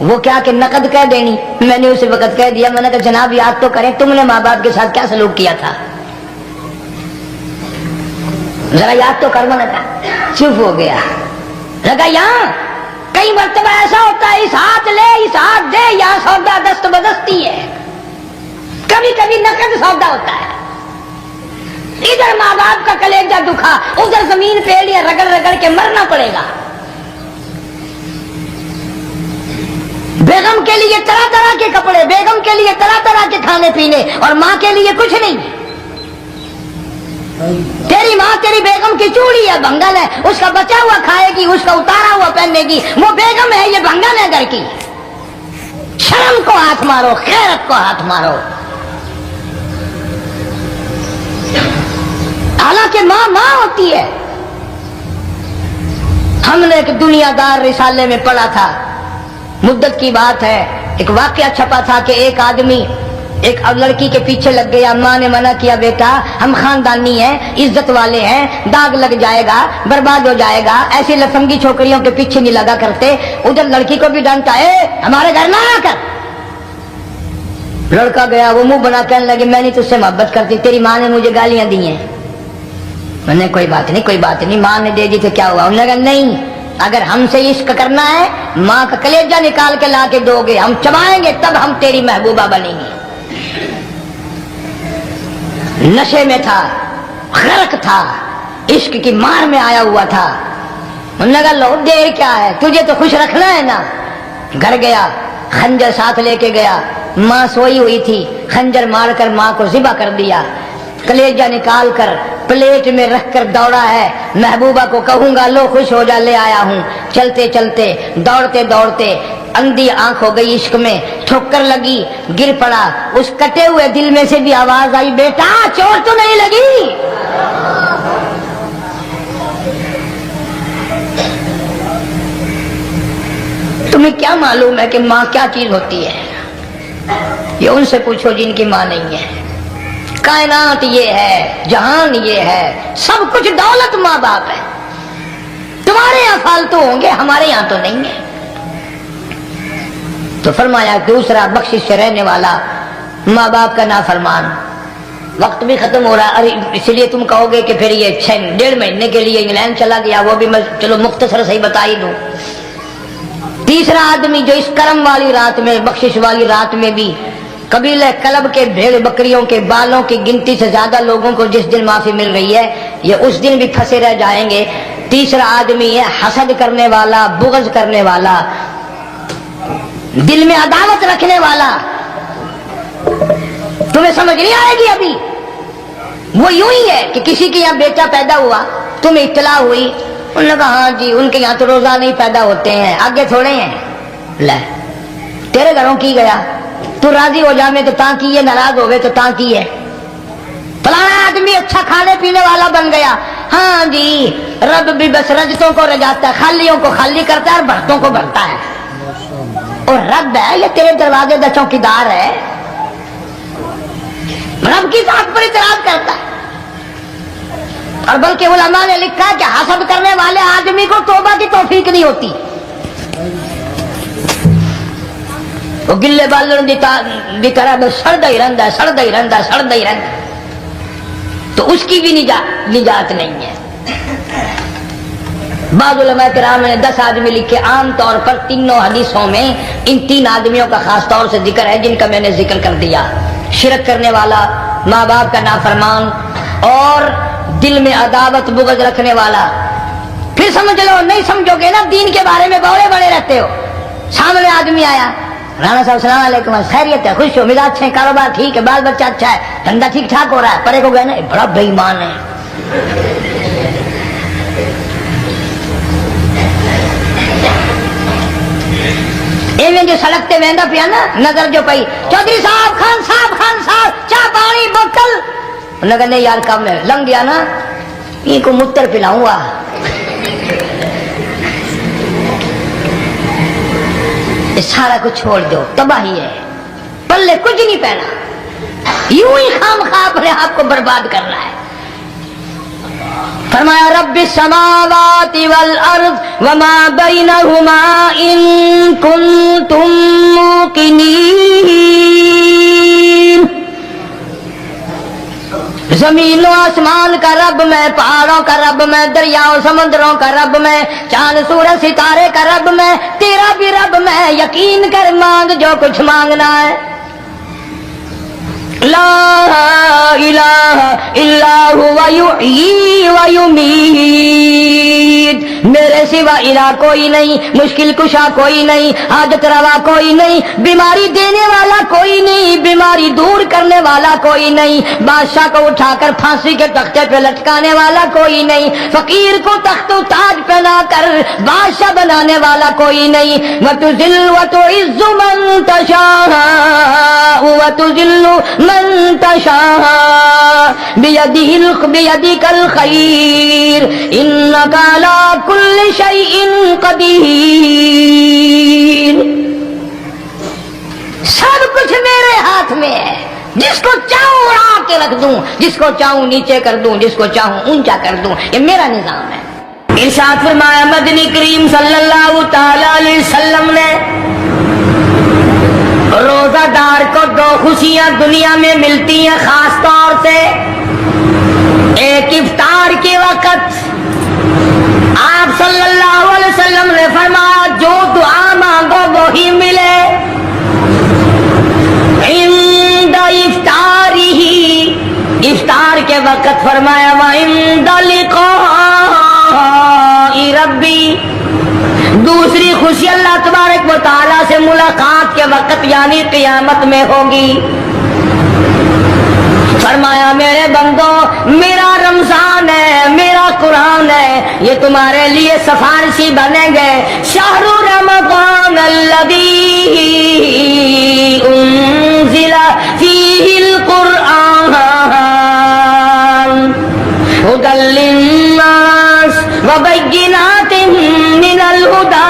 وہ کیا کہ نقد کہہ دینی. میں نے اسی وقت کہہ دیا, میں نے کہا جناب یاد تو کریں تم نے ماں باپ کے ساتھ کیا سلوک کیا تھا, ذرا یاد تو کر. میں نے کہا چپ ہو گیا. لگا یہاں کئی مرتبہ ایسا ہوتا ہے اس ہاتھ لے اس ہاتھ دے, یہاں سودا دست بدستی ہے, کبھی کبھی نقد سودا ہوتا ہے. ادھر ماں باپ کا کلیجہ دکھا, ادھر زمین پہ لیا رگڑ رگڑ کے مرنا پڑے گا. بیگم کے لیے طرح طرح کے کپڑے, بیگم کے لیے طرح طرح کے کھانے پینے, اور ماں کے لیے کچھ نہیں. تیری ماں تیری بیگم کی چوڑی ہے, بنگل ہے, اس کا بچا ہوا کھائے گی, اس کا اتارا ہوا پہننے گی. وہ بیگم ہے, یہ بنگل ہے گھر کی. شرم کو ہاتھ مارو, خیرت کو ہاتھ مارو. حالانکہ ماں ماں ہوتی ہے. ہم نے ایک دنیا دار رسالے میں پڑھا تھا, مدت کی بات ہے, ایک واقعہ چھپا تھا کہ ایک آدمی ایک لڑکی کے پیچھے لگ گیا. ماں نے منع کیا, بیٹا ہم خاندانی ہیں, عزت والے ہیں, داغ لگ جائے گا, برباد ہو جائے گا, ایسی لفنگی چھوکریوں کے پیچھے نہیں لگا کرتے. ادھر لڑکی کو بھی ڈانٹا, ہمارے گھر نہ آ کر. لڑکا گیا, وہ منہ بنا کہنے لگے میں نہیں تجھ سے محبت کرتی, تیری ماں نے مجھے گالیاں دی ہیں. میں نے کوئی بات نہیں کوئی بات نہیں, ماں نے دے دی تو کیا ہوا. انہوں نے کہا نہیں, اگر ہم سے عشق کرنا ہے ماں کا کلیجہ نکال کے لا کے دو گے, ہم چبائیں گے تب ہم تیری محبوبہ بنیں گے. نشے میں تھا, غرق تھا, عشق کی مار میں آیا ہوا تھا. انہوں نے کہا لو دیر کیا ہے, تجھے تو خوش رکھنا ہے نا. گھر گیا, خنجر ساتھ لے کے گیا. ماں سوئی ہوئی تھی, خنجر مار کر ماں کو ذبح کر دیا. کلیجہ نکال کر پلیٹ میں رکھ کر دوڑا ہے, محبوبہ کو کہوں گا لو خوش ہو جا, لے آیا ہوں. چلتے چلتے دوڑتے دوڑتے اندھی آنکھ ہو گئی عشق میں, ٹھوکر لگی, گر پڑا. اس کٹے ہوئے دل میں سے بھی آواز آئی, بیٹا چوٹ تو نہیں لگی. تمہیں کیا معلوم ہے کہ ماں کیا چیز ہوتی ہے؟ یہ ان سے پوچھو جن کی ماں نہیں ہے. کائنات یہ ہے, جہان یہ ہے, سب کچھ دولت ماں باپ ہے. تمہارے یہاں فالتو ہوں گے, ہمارے یہاں تو نہیں ہے. تو فرمایا دوسرا بخشش سے رہنے والا ماں باپ کا نافرمان. وقت بھی ختم ہو رہا ہے, اس لیے تم کہو گے کہ پھر یہ 1.5 مہینے کے لیے انگلینڈ چلا گیا, وہ بھی میں چلو مختصر صحیح بتا ہی دوں. تیسرا آدمی جو اس کرم والی رات میں, بخشش والی رات میں بھی قبیلہ کلب کے بھیڑ بکریوں کے بالوں کی گنتی سے زیادہ لوگوں کو جس دن معافی مل رہی ہے, یہ اس دن بھی پھنسے رہ جائیں گے. تیسرا آدمی ہے حسد کرنے والا, بغض کرنے والا, دل میں عداوت رکھنے والا. تمہیں سمجھ نہیں آئے گی ابھی. وہ یوں ہی ہے کہ کسی کے یہاں بیٹا پیدا ہوا, تمہیں اطلاع ہوئی, انہوں نے کہا ہاں جی ان کے یہاں تو روزہ نہیں پیدا ہوتے ہیں, آگے تھوڑے ہیں. لے تیرے گھروں کی گیا, تو راضی ہو جا میں تو تاں کی ہے, ناراض ہو گئے تو تاں کی ہے. فلانا آدمی اچھا کھانے پینے والا بن گیا, ہاں جی رب بھی بس رجتوں کو رجاتا ہے, خالیوں کو خالی کرتا ہے اور بھرتوں کو بھرتا ہے. اور رب ہے یہ تیرے دروازے کا چوکیدار ہے, رب کی ذات پر اعتراض کرتا ہے. اور بلکہ علماء نے لکھا کہ حسد کرنے والے آدمی کو توبہ کی توفیق نہیں ہوتی. وہ گلے بالن دی طرح بس سڑتا ہی رہتا ہے, سڑتا ہی رہتا ہے, سڑتا ہی رہتا ہے. تو اس کی بھی نجات نہیں ہے. بعض علماء کرام نے 10 آدمی لکھے. عام طور پر تینوں حدیثوں میں ان 3 آدمیوں کا خاص طور سے ذکر ہے جن کا میں نے ذکر کر دیا. شرک کرنے والا, ماں باپ کا نافرمان, اور دل میں عداوت بغض رکھنے والا. پھر سمجھ لو, نہیں سمجھو گے نا دین کے بارے میں بولے بڑے رہتے ہو. سامنے آدمی آیا, رانا صاحب السلام علیکم, خیریت ہے, خوش ہو, مزاج اچھے, کاروبار ٹھیک ہے, بال بچہ اچھا ہے, دھندا ٹھیک ٹھاک ہو رہا ہے. پرے کو گئے نا بڑا بے ایمان ہے. ایویں جو سڑک تے ویندا پیا نا, نظر جو پئی, چودھری صاحب, خان صاحب, چاہ پانی بوتل. انہوں نے کہا نہیں یار کم ہے, لنگ گیا نا, یہ کو متر پلاؤں گا. یہ سارا کچھ چھوڑ دو, تباہی ہے, پلے کچھ نہیں پہنا, یوں ہی خام خواہ اپنے آپ کو برباد کرنا ہے. فرمایا رب السماوات والارض وما بینہما ان کنتم كنتم موقنين. زمین و آسمان کا رب میں، پہاڑوں کا رب میں، دریاؤں سمندروں کا رب میں، چاند سورج ستارے کا رب میں، تیرا بھی رب میں، یقین کر مانگ جو کچھ مانگنا ہے. لا الہ الا هو یحیی و یمیت. میرے سوا الہ کوئی نہیں، مشکل کشا کوئی نہیں، حاجت روا کوئی نہیں، بیماری دینے والا کوئی نہیں، بیماری دور کرنے والا کوئی نہیں، بادشاہ کو اٹھا کر پھانسی کے تختے پہ لٹکانے والا کوئی نہیں، فقیر کو تخت و تاج پہنا کر بادشاہ بنانے والا کوئی نہیں. وتذل وتعز من تشاء وتذل من تشاء بيدك الخير انك على كل شيء قدير. سب کچھ میرے ہاتھ میں ہے، جس کو چاہوں اڑا کے رکھ دوں، جس کو چاہوں نیچے کر دوں، جس کو چاہوں اونچا کر دوں، یہ میرا نظام ہے. ارشاد فرمایا مدنی کریم صلی اللہ تعالی علیہ وسلم نے روزہ دار کو دو خوشیاں دنیا میں ملتی ہیں خاص طور سے. ایک افطار کے وقت آپ صلی اللہ علیہ وسلم نے فرمایا جو دعا مانگو وہی ملے. عند افطارہ، افطار کے وقت فرمایا وعند لقاء ربی. دوسری خوشی اللہ تبارک و تعالیٰ سے ملاقات کے وقت یعنی قیامت میں ہوگی. فرمایا میرے بندوں میرا رمضان ہے، میرا قرآن ہے، یہ تمہارے لیے سفارشی بنیں گے. شہر رمضان الذی انزل فیہ القرآن ھدی للناس وبینات من الہدی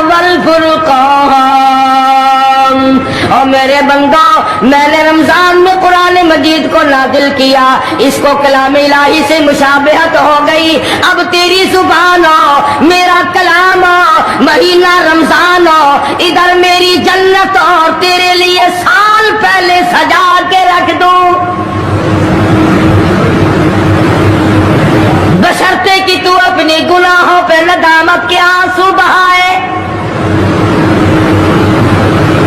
والفرقان. اور میرے بندوں میں نے رمضان میں قرآن مجید کو نازل کیا، اس کو کلام الہی سے مشابہت ہو گئی. اب تیری زبان ہو، میرا کلام ہو، مہینہ رمضان ہو، ادھر میری جنت اور تیرے لیے سال پہلے سجا کے رکھ دوں. بشرطے کہ تو اپنی گناہوں پہ ندامت کے آنسو بہائے.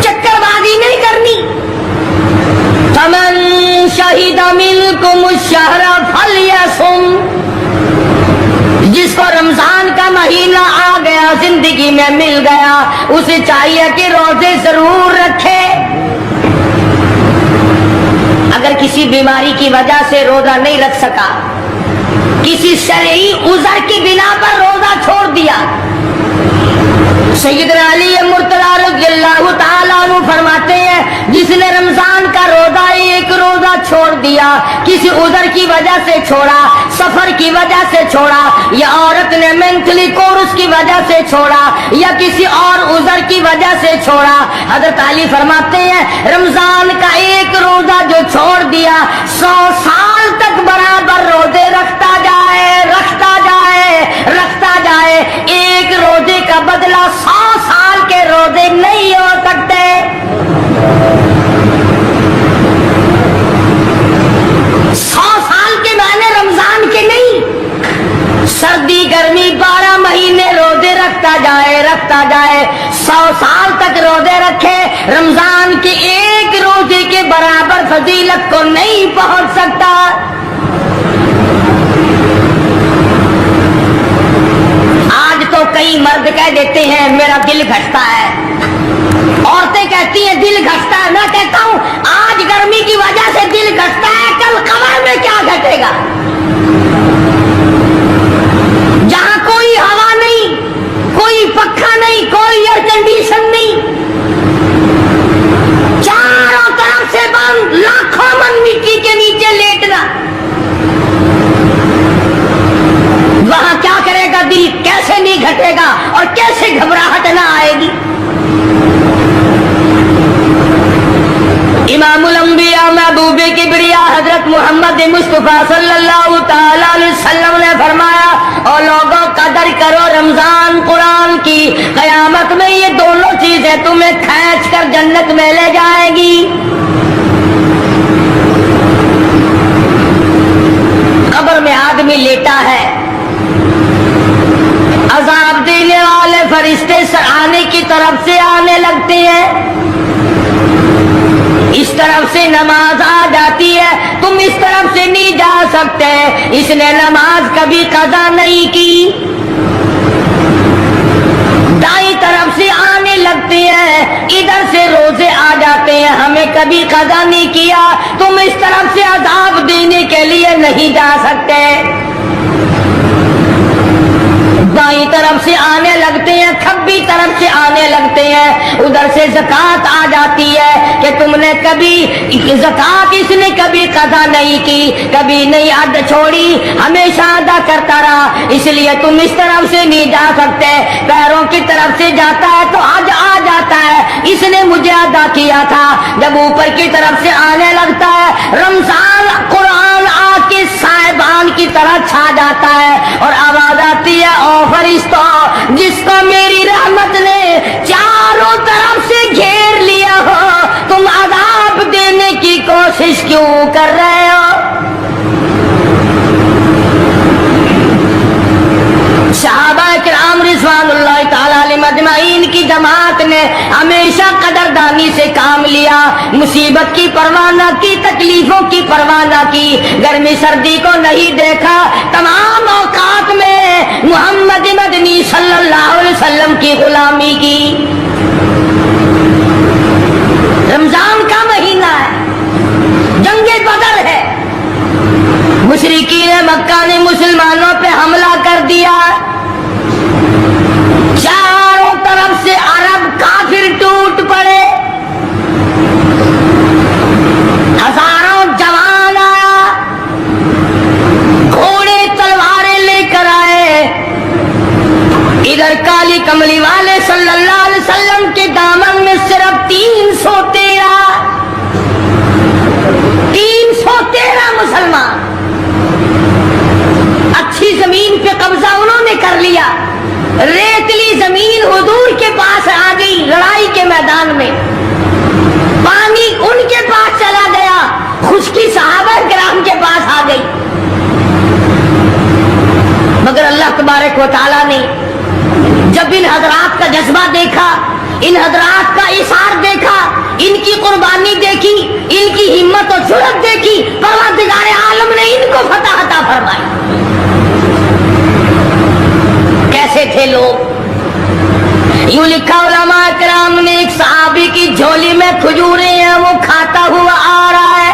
چکر بازی نہیں کرنی. فمن شہد منکم الشہر فلیصم. جس کو رمضان کا مہینہ آ گیا، زندگی میں مل گیا، اسے چاہیے کہ روزے ضرور رکھے. اگر کسی بیماری کی وجہ سے روزہ نہیں رکھ سکا، کسی شرعی عذر کی بنا پر روزہ چھوڑ دیا، سیدنا علی مرتضیٰ رضی اللہ تعالیٰ عنہ فرماتے ہیں جس نے رمضان کا روزہ ایک روزہ چھوڑ دیا، کسی عذر کی وجہ سے چھوڑا، سفر کی وجہ سے چھوڑا، یا عورت نے مینٹلی کورس کی وجہ سے چھوڑا، یا کسی اور عذر کی وجہ سے چھوڑا، حضرت علی فرماتے ہیں رمضان کا ایک روزہ جو چھوڑ دیا 100 سال تک برابر روزے رکھتا جائے، رکھتا جائے، رکھتا جائے. ایک روزے کا بدلہ 100 سال کے روزے نہیں ہو سکتے. سردی گرمی 12 مہینے روزے رکھتا جائے، رکھتا جائے، 100 سال تک روزے رکھے، رمضان کے ایک روزے کے برابر فضیلت کو نہیں پہنچ سکتا. آج تو کئی مرد کہہ دیتے ہیں میرا دل گھٹتا ہے، عورتیں کہتی ہیں دل گھٹتا ہے. میں کہتا ہوں آج گرمی کی وجہ سے دل گھٹتا ہے، کل قمر میں کیا گھٹے گا؟ جہاں کوئی ہوا نہیں، کوئی پنکھا نہیں، کوئی ایئر کنڈیشن نہیں، چاروں طرف سے بند، لاکھوں من مٹی کے نیچے لیٹنا، وہاں کیا کرے گا دل؟ کیسے نہیں گھٹے گا اور کیسے گھبراہٹ نہ آئے گی؟ امام الانبیاء محبوب کبریا حضرت محمد مصطفیٰ صلی اللہ تعالی علیہ وسلم نے فرمایا اور لوگوں قد قدر کرو رمضان قرآن کی، قیامت میں یہ دونوں چیزیں تمہیں کھینچ کر جنت میں لے جائے گی۔ قبر میں آدمی لیٹا ہے، عذاب دینے والے فرشتے آنے کی طرف سے آنے لگتے ہیں، اس طرف سے نماز آ جاتی ہے، تم اس طرف سے نہیں جا سکتے، اس نے نماز کبھی قضا نہیں کی۔ دائیں طرف سے آنے لگتے ہیں، ادھر سے روزے آ جاتے ہیں، ہمیں کبھی قضا نہیں کیا، تم اس طرف سے عذاب دینے کے لیے نہیں جا سکتے۔ بائیں طرف سے آنے لگتے ہیں، کھبی طرف سے آنے لگتے ہیں، ادھر سے زکوٰۃ آ جاتی ہے کہ تم نے کبھی زکوٰۃ اس نے کبھی قضا نہیں کی، کبھی نہیں ادا چھوڑی، ہمیشہ ادا کرتا رہا، اس لیے تم اس طرف سے نہیں جا سکتے۔ پیروں کی طرف سے جاتا ہے تو آج آ جاتا ہے، اس نے مجھے ادا کیا تھا۔ جب اوپر کی طرف سے آنے لگتا ہے، رمضان قرآن آ کے صاحبان کی طرح چھا جاتا ہے اور آواز آتی ہے، او فرشتوں، جس کو میری رحمت نے چاروں طرف سے گھیر لیا ہو، تم عذاب دینے کی کوشش کیوں کر رہے ہو؟ صحابہ کرام رضوان اللہ تعالی علیہم اجمعین کی جماعت نے ہمیشہ قدردانی سے کام لیا، مصیبت کی پرواہ نہ کی، تکلیفوں کی پرواہ نہ کی، گرمی سردی کو نہیں دیکھا، تمام اوقات میں محمد مدنی صلی اللہ علیہ وسلم کی غلامی کی۔ رمضان کا مہینہ ہے، جنگ بدر ہے، مشرکین مکہ نے مسلمانوں پہ حملہ کر دیا، چاروں طرف سے عرب کافر ٹوٹ پڑے، ہزاروں جوان آیا، گھوڑے تلواریں لے کر آئے، ادھر کالی کملی والے صلی اللہ علیہ وسلم کے دامن میں صرف 313 مسلمان، اچھی زمین پہ قبضہ انہوں نے کر لیا، ریتلی زمین حضور کے پاس آ گئی، لڑائی کے میدان میں پانی ان کے پاس چلا گیا، خشکی صحابہ کرام کے پاس آ گئی، مگر اللہ تبارک و تعالیٰ نے جب ان حضرات کا جذبہ دیکھا، ان حضرات کا اثار دیکھا، ان کی قربانی دیکھی، ان کی ہمت و جرأت دیکھی، پروردگار عالم نے ان کو فتح عطا فرمائی۔ کیسے تھے لوگ؟ یوں لکھا علماء کرام نے، ایک صحابی کی جھولی میں کھجوریں ہیں، وہ کھاتا ہوا آ رہا ہے،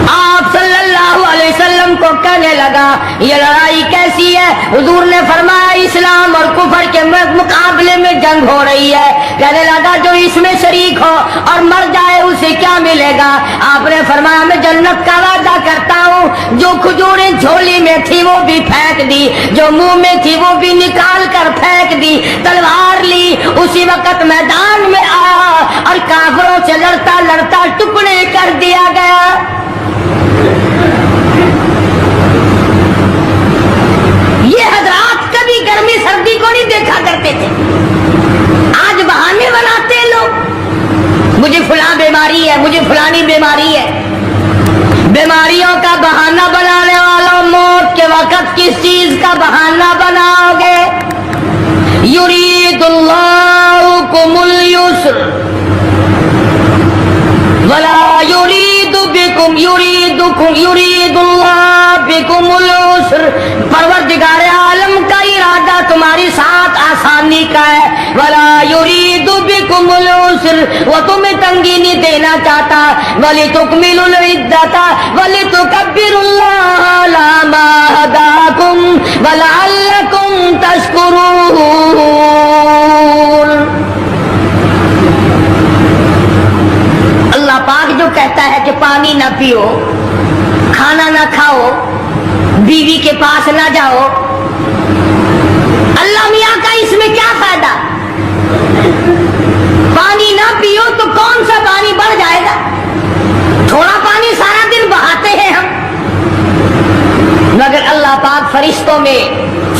آپ صلی اللہ علیہ وسلم کو کہنے لگا یہ لڑائی کیسی ہے؟ حضور نے فرمایا اسلام اور کفر کے مقابلے میں جنگ ہو رہی ہے۔ کہنے لگا جو اس میں شریک ہو اور مر جائے اسے کیا ملے گا؟ آپ نے فرمایا میں جنت کا وعدہ کرتا ہوں، جو کھجوریں جھولی میں تھی وہ بھی پھینک دی، جو منہ میں تھی وہ بھی نکال کر پھینک دی، تلوار لی، اسی وقت میدان میں آیا اور کافروں سے لڑتا لڑتا ٹکڑے کر دیا گیا۔ یہ حضرات کبھی گرمی سردی کو نہیں دیکھا کرتے تھے، آج بہانے بناتے ہیں لوگ، مجھے فلاں بیماری ہے، مجھے فلانی بیماری ہے۔ بیماریوں کا بہانہ بنانے والوں، موت کے وقت کس چیز کا بہانہ بناؤ گے؟ یرید اللہ بکم اليسر ولا یرید بکم یرید اللہ بکم العسر۔ پروردگار عالم کا ارادہ تمہاری ساتھ آسانی کا ہے، ولا یرید بکم العسر، وہ تمہیں تنگی نہیں دینا چاہتا، وَلِتُكْمِلُوا الْعِدَّةَ وَلِتُكَبِّرُوا اللَّهَ عَلَىٰ مَا هَدَاكُمْ وَلَعَلَّكُمْ تَشْكُرُونَ۔ اللہ پاک جو کہتا ہے کہ پانی نہ پیو، کھانا نہ کھاؤ، بیوی کے پاس نہ جاؤ، اللہ میاں کا اس میں کیا فائدہ؟ پانی نہ پیو تو کون سا پانی بڑھ جائے گا؟ تھوڑا پانی سارا دن بہاتے ہیں ہم، مگر اللہ پاک فرشتوں میں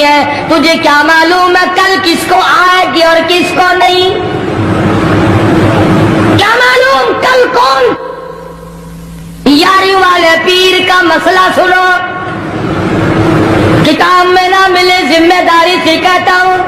فرماتی ہیں تجھے کیا معلوم ہے کل کس کو آئے گی اور کس کو نہیں؟ کیا معلوم کل کون؟ یاری والے پیر کا مسئلہ سنو، کتاب میں نہ ملے ذمہ داری سے کہتا ہوں،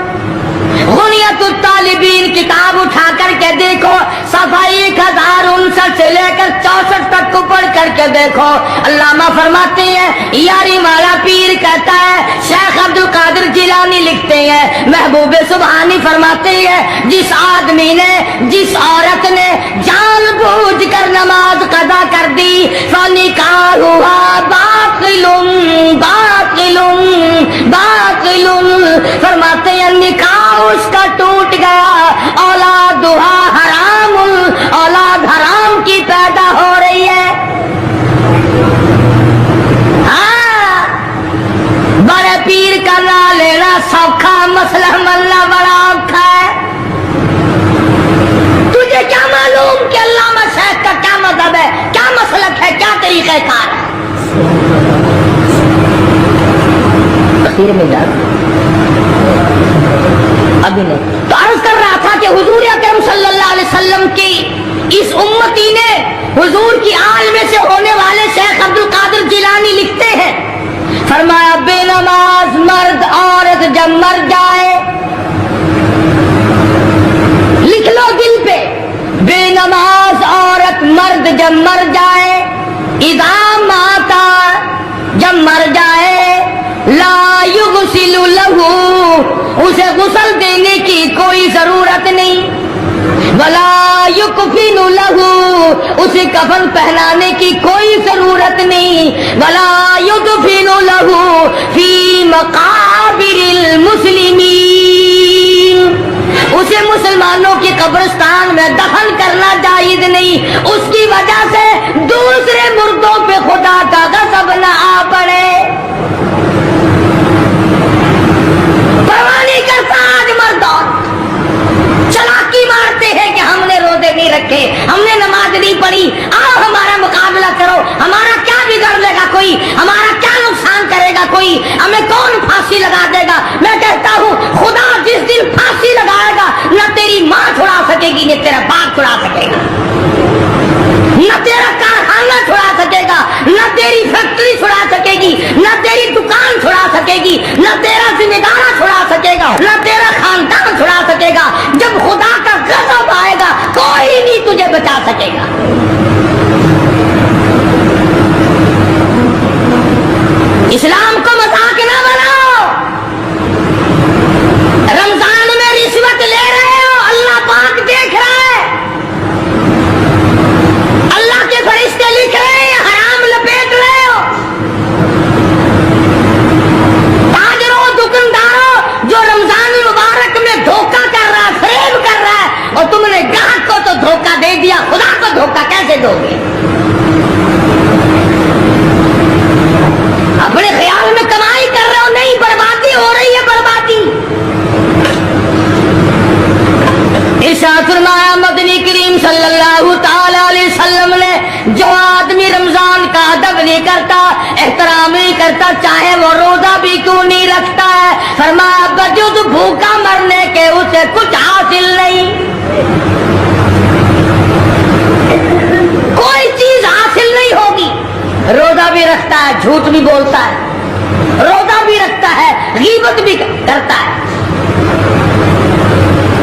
غنیت الطالبین کتاب اٹھا کر کے دیکھو، صفحہ 1059 سے لے کر 64 تک کو پڑھ کر کے دیکھو، علامہ فرماتے ہیں یاری والا پیر کہتا ہے، شیخ عبد القادر جیلانی لکھتے ہیں، محبوب سبحانی فرماتے ہیں جس آدمی نے جس عورت نے جان بوجھ کر نماز قضا کر دی فنکاحها باطل باطل باطل، فرماتے ہیں نکاح اس کا ٹوٹ گیا، اولادھا حرام، اولاد حرام کی پیدا ہو رہی ہے۔ ہاں بڑے پیر کا نام لینا سوکھا، مسئلہ ملنا بڑا اوکھا ہے۔ تجھے کیا معلوم کہ علامہ شیخ کا کیا مذہب ہے، کیا مسلک ہے، کیا طریقہ کار ہے؟ میں جا ابھی نہیں تو عرض کر رہا تھا کہ حضور اکرم صلی اللہ علیہ وسلم کی اس امتی نے حضور کی آل میں سے ہونے والے شیخ عبد القادر جیلانی لکھتے ہیں، فرمایا بے نماز مرد عورت جب مر جائے، لکھ لو دل پہ، بے نماز عورت مرد جب مر جائے، اذا ماتا جب مر جائے، لا یغسل لہ اسے غسل دینے کی کوئی ضرورت نہیں، ولا یکفن لہ اسے کفن پہنانے کی کوئی ضرورت نہیں، ولا یدفن لہ فی مقابر المسلمین اسے مسلمانوں کی قبرستان میں دفن کرنا جائز نہیں، اس کی وجہ سے دوسرے مردوں پہ خدا کا غضب نہ آ پڑے۔ پرواہ نہیں کرتا آج مردوں، چلاکی مارتے ہیں کہ ہم نے روزے نہیں رکھے، ہم نے نماز نہیں پڑھی، آؤ ہمارا مقابلہ کرو، ہمارا کیا بگاڑ لے گا کوئی، ہمارا کیا نقصان کرے گا کوئی، ہمیں کون پھانسی لگا دے گا؟ میں کہتا ہوں خدا جس دن پھانسی لگائے گا نہ تیری ماں چھڑا سکے گی نہ تیرا باپ چھڑا سکے گا، نہ تیرا کارخانہ چھڑا سکے گا، نہ تیری فیکٹری چھڑا سکے گی، نہ تیری دکان چھڑا سکے گی، نہ تیرا ذمہ دارہ چھڑا سکے گا، نہ تیرا خاندان چھڑا سکے گا۔ جب خدا کا غضب آئے گا کوئی نہیں تجھے بچا سکے گا۔ اسلام کو مذاق نہ بناؤ، رمضان میں رشوت لے رہے ہو، اللہ پاک دیکھ رہا ہے، اللہ کے فرشتے لکھ رہے ہیں، حرام لپیٹ رہے ہو۔ تاجروں دکانداروں جو رمضان المبارک میں دھوکہ کر رہا ہے، فریب کر رہا ہے، اور تم نے گاہک کو تو دھوکہ دے دیا، خدا کو دھوکہ کیسے دو گے؟ اپنے خیال میں کمائی کر رہے ہو، نہیں، بربادی ہو رہی ہے، بربادی۔ ارشاد فرمایا مدنی کریم صلی اللہ تعالی علیہ وسلم نے جو آدمی رمضان کا ادب نہیں کرتا، احترام نہیں کرتا، چاہے وہ روزہ بھی کیوں نہیں رکھتا ہے، فرمایا بجز بھوکا مرنے کے اسے کچھ حاصل نہیں، کوئی چیز حاصل نہیں ہوگی۔ روزہ بھی رکھتا ہے، جھوٹ بھی بولتا ہے، روزہ بھی رکھتا ہے، غیبت بھی کرتا ہے،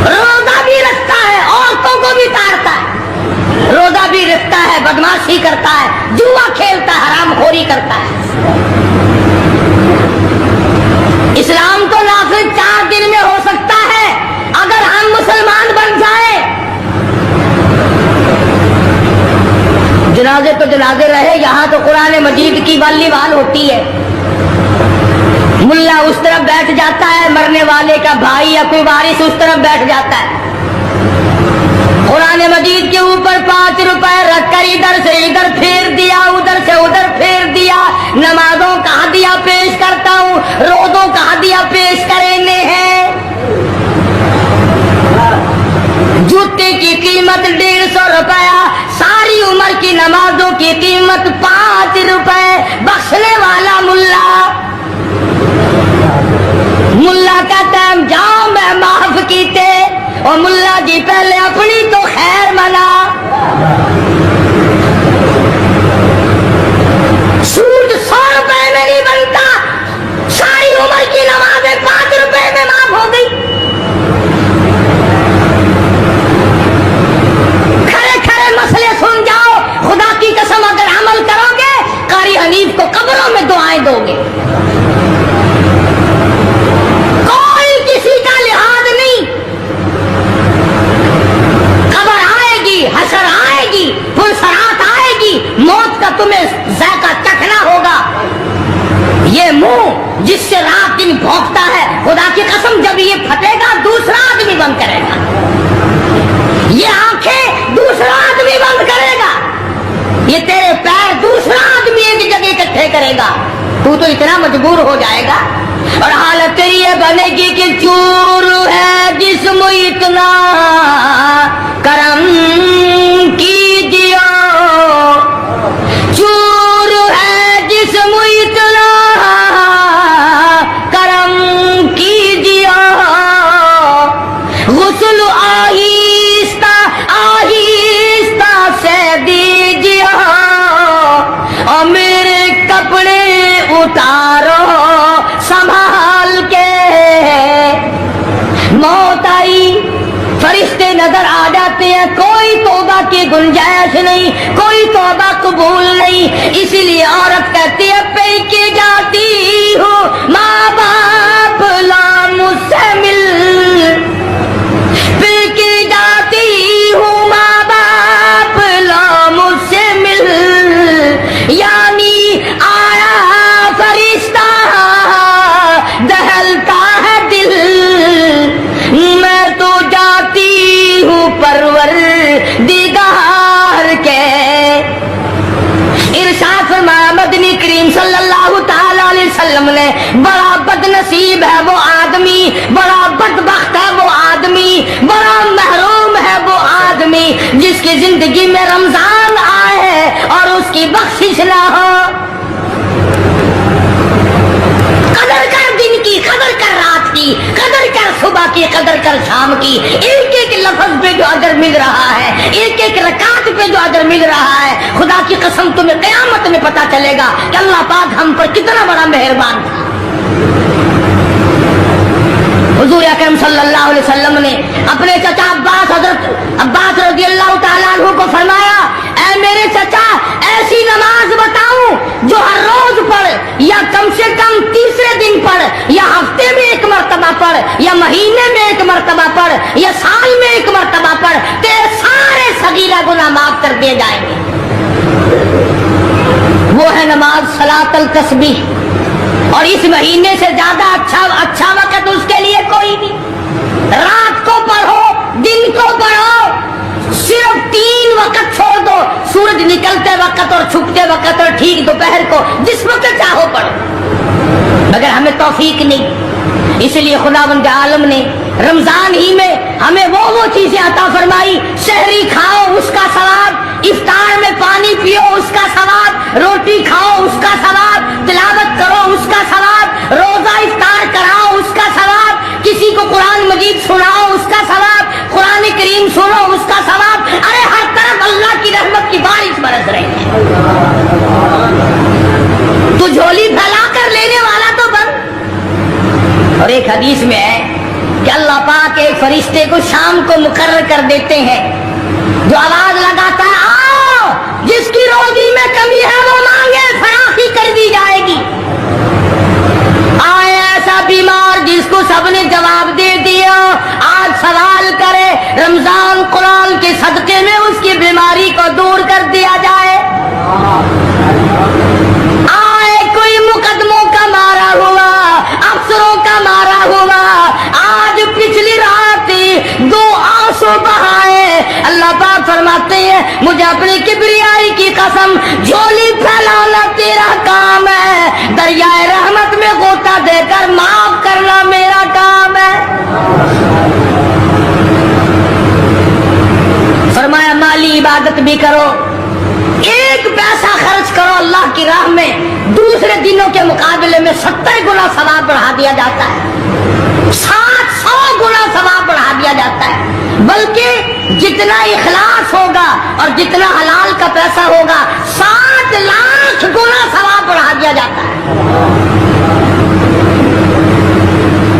روزہ بھی رکھتا ہے، عورتوں کو بھی تارتا ہے، روزہ بھی رکھتا ہے، بدماشی کرتا ہے، جوا کھیلتا ہے، حرام خوری کرتا ہے۔ اسلام تو نافذ 4 دن میں ہو سکتا ہے اگر ہم مسلمان بن جائیں۔ جنازے تو جنازے رہے، یہاں تو قرآن مجید کی والی وال ہوتی ہے، ملا اس طرف بیٹھ جاتا ہے، مرنے والے کا بھائی یا کوئی وارث اس طرف بیٹھ جاتا ہے، قرآن مجید کے اوپر 5 روپے رکھ کر ادھر سے ادھر پھیر دیا، ادھر سے ادھر پھیر دیا، نمازوں کا ہدیہ پیش کرتا ہوں، روزوں کا ہدیہ پیش کرنے ہیں، جوتے کی قیمت 150 روپیہ، ساری عمر کی نمازوں کی قیمت 5 روپے، بخشنے والا ملا جس سے رات دن بھونکتا ہے، خدا کی قسم جب یہ پھٹے گا دوسرا آدمی بند کرے گا، یہ آنکھیں دوسرا آدمی بند کرے گا، یہ تیرے پیر دوسرا آدمی ایک جگہ اکٹھے کرے گا، تو اتنا مجبور ہو جائے گا اور حالت تیری یہ بنے گی کہ چور ہے جسم اتنا کرم کیجیے، چور ہے جسم اتنا کرم کیجیے، غسل آہستہ آہستہ سے دیجیے اور میرے کپڑے اتارو سنبھال کے، موت آئی فرشتے نظر آ جاتے ہیں، کوئی توبہ کی گنجائش نہیں، کوئی توبہ قبول نہیں، اسی لیے عورت کہتی ہے پہ کے جاتی ہوں ماں باپ لا مجھ سے مل، پہ کے جاتی ہوں ماں باپ لا مجھ سے مل، یعنی آیا فرشتہ دہلتا ہے دل، میں تو جاتی ہوں پرور دیدار کے، ارشاد فرمایا مدنی کریم صلی اللہ تعالی علیہ وسلم نے، بڑا بد نصیب ہے وہ آدمی، بڑا بدبخت ہے وہ آدمی، بڑا محروم ہے وہ آدمی جس کی زندگی میں رمضان آئے اور اس کی بخشش نہ ہو۔ قدر کر دن کی، قدر کر رات کی، قدر کر صبح کی، قدر کر شام کی، ایک ایک لفظ پہ جو اجر مل رہا ہے، ایک ایک رکعت پہ جو اجر مل رہا ہے، خدا کی قسم تمہیں قیامت میں پتا چلے گا کہ اللہ پاک ہم پر کتنا بڑا مہربان تھا۔ حضور اکرم صلی اللہ علیہ وسلم نے اپنے چچا عباس، حضرت عباس رضی اللہ تعالیٰ عنہ کو فرمایا، اے میرے چچا ایسی نماز بتاؤں جو ہر روز پڑھ یا کم سے کم تیسرے دن پڑھ یا ہفتے میں ایک مرتبہ پڑھ یا مہینے میں ایک مرتبہ پڑھ یا سال میں ایک مرتبہ پڑھ، تیرے سارے صغیرہ گناہ معاف کر دیے جائیں گے۔ وہ ہے نماز صلاۃ التسبیح، اور اس مہینے سے زیادہ اچھا وقت اس کے لیے کوئی نہیں۔ رات کو پڑھو، دن کو پڑھو، صرف 3 وقت چھوڑ دو، سورج نکلتے وقت اور چھپتے وقت اور ٹھیک دوپہر کو، جس وقت چاہو پڑھو، مگر ہمیں توفیق نہیں۔ اس لیے خداوند عالم نے رمضان ہی میں ہمیں وہ چیزیں عطا فرمائی، سحری کھاؤ اس کا ثواب، افطار میں پانی پیو اس کا ثواب، روٹی کھاؤ اس کا ثواب، تلاوت کرو اس کا ثواب، روزہ افطار کراؤ اس کا ثواب، کسی کو قرآن مجید سناؤ اس کا ثواب، قرآن کریم سنو اس کا ثواب، ارے ہر طرف اللہ کی رحمت کی بارش برس رہی ہے، تو جھولی پھیلا کر لینے والا تو بن۔ اور ایک حدیث میں ہے کہ اللہ پاک ایک فرشتے کو شام کو مقرر کر دیتے ہیں جو آواز لگاتا ہے آؤ جس کی روزی میں کمی ہے وہ مانگے فراخی کر دی جائے گی، آئے ایسا بیمار جس کو سب نے جواب دے دیا آج سوال کرے، رمضان قرآن کے صدقے میں اس کی بیماری کو دور کر دیا جائے، آئے کوئی مقدموں کا مارا ہوا، افسروں کا مارا ہوا، آج پچھلی رات 2 آنسو بہائے، اللہ پاک فرماتے ہیں مجھے اپنی کبریائی کی قسم جھولی پھیلانا تیرا کام ہے، دریائے رحمت میں غوطہ دے کر معاف کرنا میرا کام ہے۔ فرمایا مالی عبادت بھی کرو، 1 پیسہ خرچ کرو اللہ کی راہ میں، دوسرے دنوں کے مقابلے میں 70 گنا ثواب بڑھا دیا جاتا ہے، 700 گنا ثواب بڑھا دیا جاتا ہے، بلکہ جتنا اخلاص ہوگا اور جتنا حلال کا پیسہ ہوگا 7 لاکھ گنا ثواب بڑھا دیا جاتا ہے۔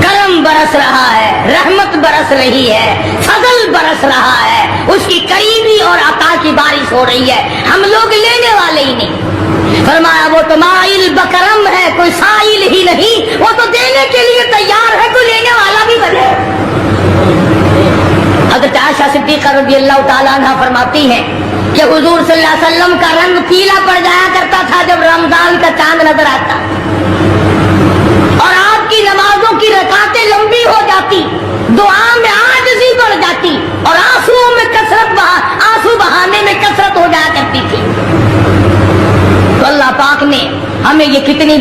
کرم برس رہا ہے، رحمت برس رہی ہے، فضل برس رہا ہے، اس کی کریمی اور عطا کی بارش ہو رہی ہے، ہم لوگ لینے والے ہی نہیں۔ فرمایا وہ تو مائل بکرم ہے، کوئی سائل ہی نہیں، وہ تو دینے کے لیے تیار ہے، کوئی لینے والا بھی بنے۔ حضرت عائشہ صدیقہ رضی اللہ تعالیٰ عنہ فرماتی ہیں کہ حضور صلی اللہ علیہ وسلم کا رنگ پیلا پڑ جایا کرتا تھا جب رمضان کا چاند نظر آتا،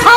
100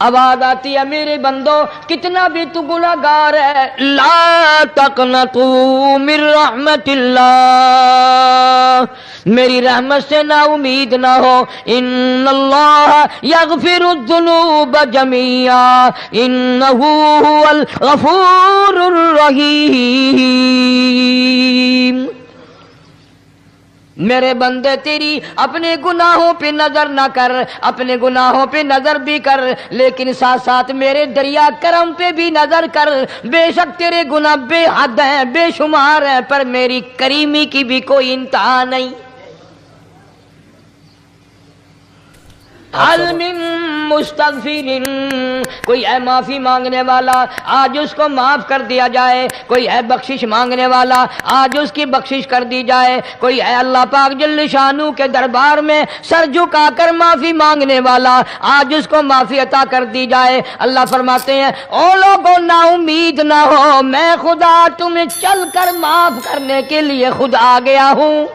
آواز آتی ہے میرے بندو کتنا بھی تو گناہگار ہے، لا تقنطوا من رحمت اللہ، میری رحمت سے نا امید نہ ہو، ان اللہ یغفر الذنوب جميعا انہ هو الغفور الرحیم۔ میرے بندے تیری اپنے گناہوں پہ نظر نہ کر، اپنے گناہوں پہ نظر بھی کر، لیکن ساتھ ساتھ میرے دریا کرم پہ بھی نظر کر۔ بے شک تیرے گناہ بے حد ہیں، بے شمار ہیں، پر میری کریمی کی بھی کوئی انتہا نہیں۔ حل من مستغفر، کوئی ہے معافی مانگنے والا، آج اس کو معاف کر دیا جائے، کوئی ہے بخشش مانگنے والا، آج اس کی بخشش کر دی جائے، کوئی ہے اللہ پاک جل شانو کے دربار میں سر جھکا کر معافی مانگنے والا، آج اس کو معافی عطا کر دی جائے۔ اللہ فرماتے ہیں او لوگوں نا امید نہ ہو، میں خدا تمہیں چل کر معاف کرنے کے لیے خود آ گیا ہوں۔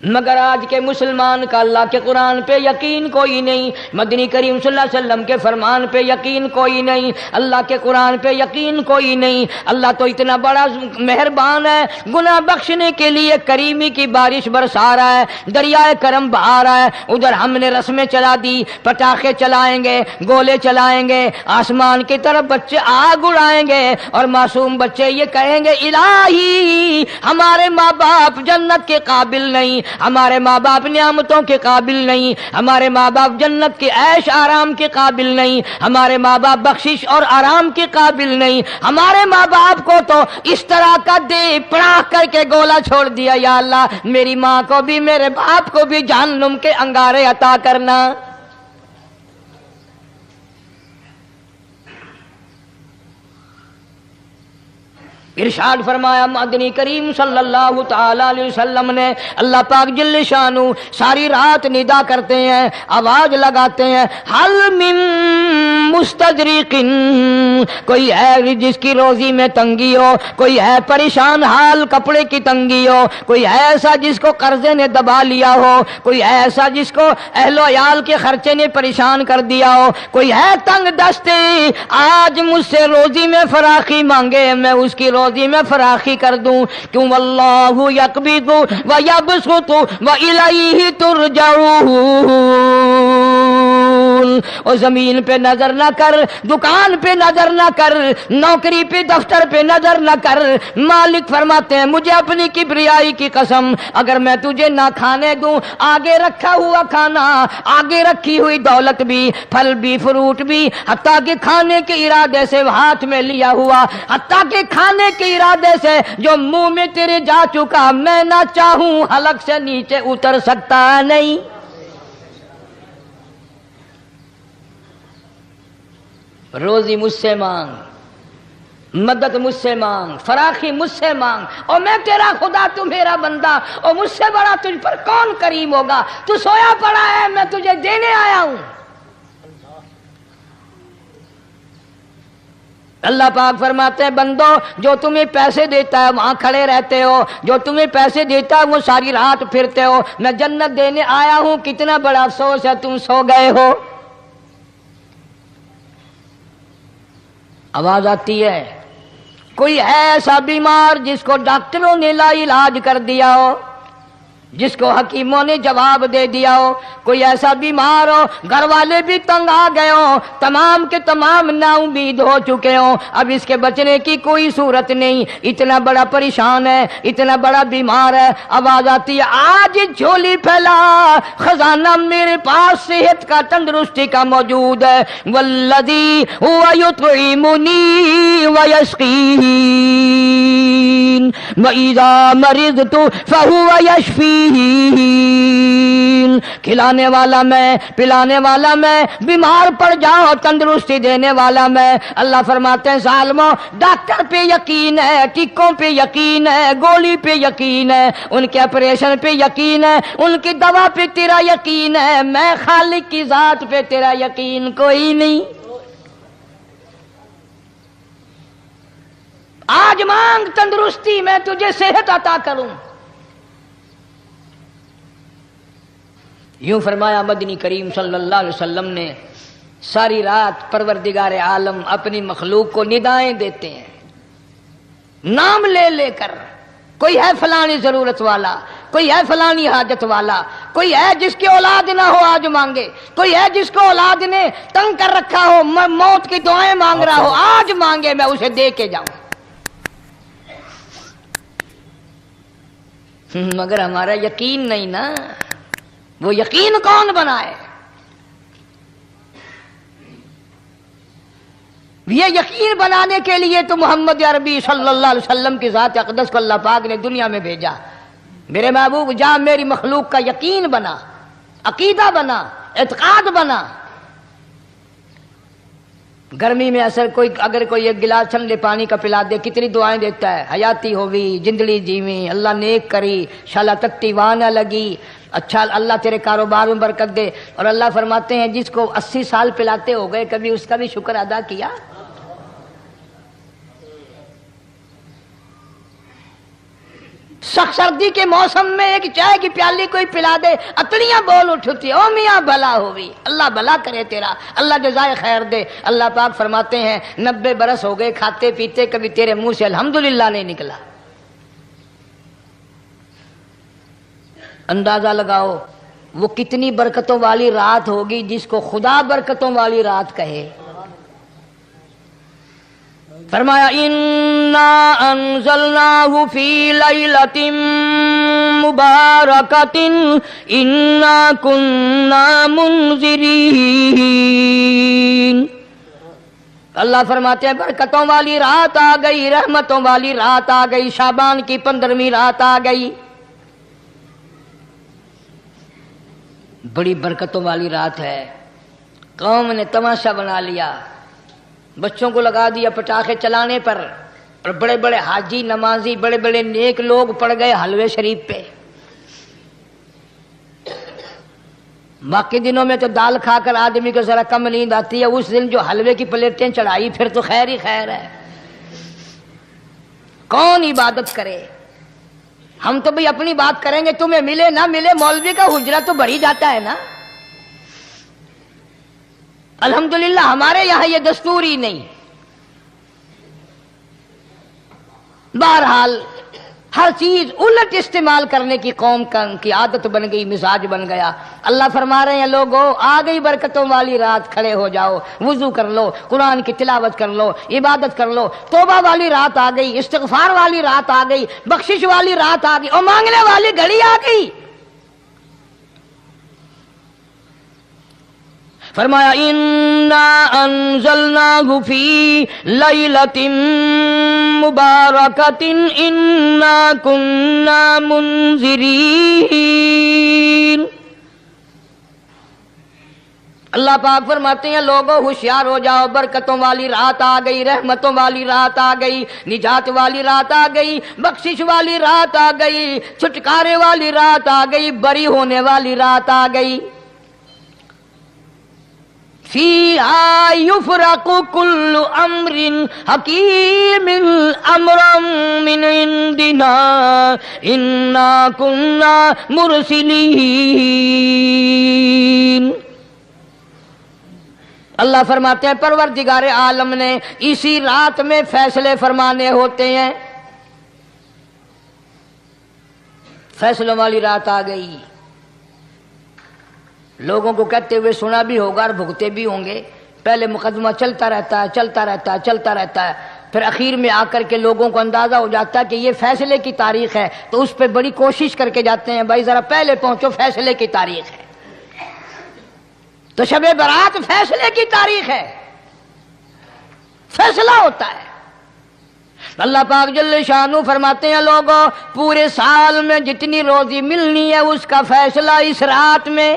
مگر آج کے مسلمان کا اللہ کے قرآن پہ یقین کوئی نہیں، مدنی کریم صلی اللہ علیہ وسلم کے فرمان پہ یقین کوئی نہیں، اللہ کے قرآن پہ یقین کوئی نہیں۔ اللہ تو اتنا بڑا مہربان ہے، گناہ بخشنے کے لیے کریمی کی بارش برسا رہا ہے، دریائے کرم بہا رہا ہے۔ ادھر ہم نے رسمیں چلا دی، پٹاخے چلائیں گے، گولے چلائیں گے، آسمان کی طرف بچے آگ اڑائیں گے، اور معصوم بچے یہ کہیں گے الہی ہمارے ماں باپ جنت کے قابل نہیں، ہمارے ماں باپ نعمتوں کے قابل نہیں، ہمارے ماں باپ جنت کے عیش آرام کے قابل نہیں، ہمارے ماں باپ بخشش اور آرام کے قابل نہیں، ہمارے ماں باپ کو تو اس طرح کا دے پڑا کر کے گولا چھوڑ دیا، یا اللہ میری ماں کو بھی میرے باپ کو بھی جہنم کے انگارے عطا کرنا۔ ارشاد فرمایا مدنی کریم صلی اللہ تعالی علیہ وسلم نے، اللہ پاک جل شانو ساری رات ندا کرتے ہیں، آواز لگاتے ہیں حل من مستدرک، کوئی ہے جس کی روزی میں تنگی ہو، کوئی ہے پریشان حال کپڑے کی تنگی ہو، کوئی ہے ایسا جس کو قرضے نے دبا لیا ہو، کوئی ہے ایسا جس کو اہل و عیال کے خرچے نے پریشان کر دیا ہو، کوئی ہے تنگ دستے آج مجھ سے روزی میں فراخی مانگے، میں اس کی روزی میں فراخی کر دوں، کیوں واللہ یقبض ویبسط والیہ ترجعون۔ اور زمین پہ نظر نہ کر، دکان پہ نظر نہ کر، نوکری پہ دفتر پہ نظر نہ کر، مالک فرماتے ہیں مجھے اپنی کبریائی کی قسم اگر میں تجھے نہ کھانے دوں، آگے رکھا ہوا کھانا، آگے رکھی ہوئی دولت بھی، پھل بھی، فروٹ بھی، حتیٰ کہ کھانے کے ارادے سے ہاتھ میں لیا ہوا، حتیٰ کہ کھانے کے ارادے سے جو منہ میں تیرے جا چکا، میں نہ چاہوں حلق سے نیچے اتر سکتا نہیں۔ روزی مجھ سے مانگ، مدد مجھ سے مانگ، فراخی مجھ سے مانگ، اور میں تیرا خدا تو میرا بندہ، اور مجھ سے بڑا تجھ پر کون کریم ہوگا؟ تو سویا پڑا ہے، میں تجھے دینے آیا ہوں۔ اللہ پاک فرماتے ہیں بندو جو تمہیں پیسے دیتا ہے وہاں کھڑے رہتے ہو، جو تمہیں پیسے دیتا ہے وہ ساری رات پھرتے ہو، میں جنت دینے آیا ہوں، کتنا بڑا افسوس ہے تم سو گئے ہو۔ آواز آتی ہے کوئی ہے ایسا بیمار جس کو ڈاکٹروں نے لا علاج کر دیا ہو، جس کو حکیموں نے جواب دے دیا ہو، کوئی ایسا بیمار ہو گھر والے بھی تنگ آ گئے ہوں، تمام کے تمام نا امید ہو چکے ہوں، اب اس کے بچنے کی کوئی صورت نہیں، اتنا بڑا پریشان ہے، اتنا بڑا بیمار ہے۔ آواز آتی ہے آج جھولی پھیلا، خزانہ میرے پاس صحت کا، تندرستی کا موجود ہے، والذی هو یطعمنی ویسقین وَإِذَا مَرِضْتُ فَهُوَ يَشْفِينِ، کھلانے والا میں، پلانے والا میں، بیمار پڑ جاؤ تندرستی دینے والا میں۔ اللہ فرماتے ہیں ظالموں ڈاکٹر پہ یقین ہے، ٹکوں پہ یقین ہے، گولی پہ یقین ہے، ان کے آپریشن پہ یقین ہے، ان کی دوا پہ تیرا یقین ہے، میں خالق کی ذات پہ تیرا یقین کوئی نہیں۔ آج مانگ تندرستی، میں تجھے صحت عطا کروں۔ یوں فرمایا مدنی کریم صلی اللہ علیہ وسلم نے، ساری رات پروردگار عالم اپنی مخلوق کو ندائیں دیتے ہیں نام لے لے کر، کوئی ہے فلانی ضرورت والا، کوئی ہے فلانی حاجت والا، کوئی ہے جس کی اولاد نہ ہو آج مانگے، کوئی ہے جس کو اولاد نے تنگ کر رکھا ہو موت کی دعائیں مانگ رہا ہو آج مانگے میں اسے دے کے جاؤں۔ مگر ہمارا یقین نہیں نا، وہ یقین کون بنائے؟ یہ یقین بنانے کے لیے تو محمد عربی صلی اللہ علیہ وسلم کی ذات اقدس کو اللہ پاک نے دنیا میں بھیجا۔ میرے محبوب جا میری مخلوق کا یقین بنا، عقیدہ بنا، اعتقاد بنا۔ گرمی میں اگر کوئی ایک گلاس ٹھنڈے پانی کا پلا دے کتنی دعائیں دیتا ہے، حیاتی ہوئی، جندڑی جیویں، اللہ نیک کری، شالا تکتی وانہ لگی، اچھا اللہ تیرے کاروبار میں برکت دے۔ اور اللہ فرماتے ہیں جس کو 80 سال پلاتے ہو گئے کبھی اس کا بھی شکر ادا کیا؟ سخت سردی کے موسم میں ایک چائے کی پیالی کوئی پلا دے اتڑیاں بول اٹھتی، او میاں بھلا ہوئی، اللہ بھلا کرے تیرا، اللہ جزائے خیر دے۔ اللہ پاک فرماتے ہیں 90 برس ہو گئے کھاتے پیتے کبھی تیرے منہ سے الحمدللہ نہیں نکلا۔ اندازہ لگاؤ وہ کتنی برکتوں والی رات ہوگی جس کو خدا برکتوں والی رات کہے۔ فرمایا انا انزلناہ فی لیلۃ مبارکۃ انا کنا منذرین۔ اللہ فرماتے ہیں برکتوں والی رات آ گئی، رحمتوں والی رات آ گئی، شعبان کی 15ویں رات آ گئی، بڑی برکتوں والی رات ہے۔ قوم نے تماشا بنا لیا، بچوں کو لگا دیا پٹاخے چلانے پر، اور بڑے بڑے حاجی نمازی بڑے بڑے نیک لوگ پڑ گئے حلوے شریف پہ۔ باقی دنوں میں تو دال کھا کر آدمی کو ذرا کم نیند آتی ہے، اس دن جو حلوے کی پلیٹیں چڑھائی پھر تو خیر ہی خیر ہے۔ کون عبادت کرے؟ ہم تو بھئی اپنی بات کریں گے، تمہیں ملے نہ ملے مولوی کا حجرہ تو بڑھ ہی جاتا ہے نا۔ الحمدللہ ہمارے یہاں یہ دستور ہی نہیں۔ بہرحال ہر چیز الٹ استعمال کرنے کی قوم کی عادت بن گئی، مزاج بن گیا۔ اللہ فرما رہے ہیں لوگوں آ گئی برکتوں والی رات، کھڑے ہو جاؤ، وضو کر لو، قرآن کی تلاوت کر لو، عبادت کر لو، توبہ والی رات آ گئی، استغفار والی رات آ گئی، بخشش والی رات آ گئی، اور مانگنے والی گھڑی آ گئی۔ فرمایا انا انزلناہ فی لیلۃ مبارکۃ انا کنا منذرین۔ اللہ پاک فرماتے ہیں لوگوں ہوشیار ہو جاؤ، برکتوں والی رات آ گئی، رحمتوں والی رات آ گئی، نجات والی رات آ گئی، بخشش والی رات آ گئی، چھٹکارے والی رات آ گئی، بری ہونے والی رات آ گئی۔ فیہا یفرق کل امر حکیم امرا من عندنا انا کنا مرسلین۔ اللہ فرماتے ہیں پروردگار عالم نے اسی رات میں فیصلے فرمانے ہوتے ہیں۔ فیصلوں والی رات آ گئی۔ لوگوں کو کہتے ہوئے سنا بھی ہوگا اور بھگتے بھی ہوں گے، پہلے مقدمہ چلتا رہتا ہے چلتا رہتا ہے چلتا رہتا ہے، پھر اخیر میں آ کر کے لوگوں کو اندازہ ہو جاتا ہے کہ یہ فیصلے کی تاریخ ہے، تو اس پہ بڑی کوشش کر کے جاتے ہیں بھائی ذرا پہلے پہنچو، فیصلے کی تاریخ ہے۔ تو شب برات فیصلے کی تاریخ ہے، فیصلہ ہوتا ہے۔ اللہ پاک جل شانہ فرماتے ہیں لوگوں پورے سال میں جتنی روزی ملنی ہے اس کا فیصلہ اس رات میں،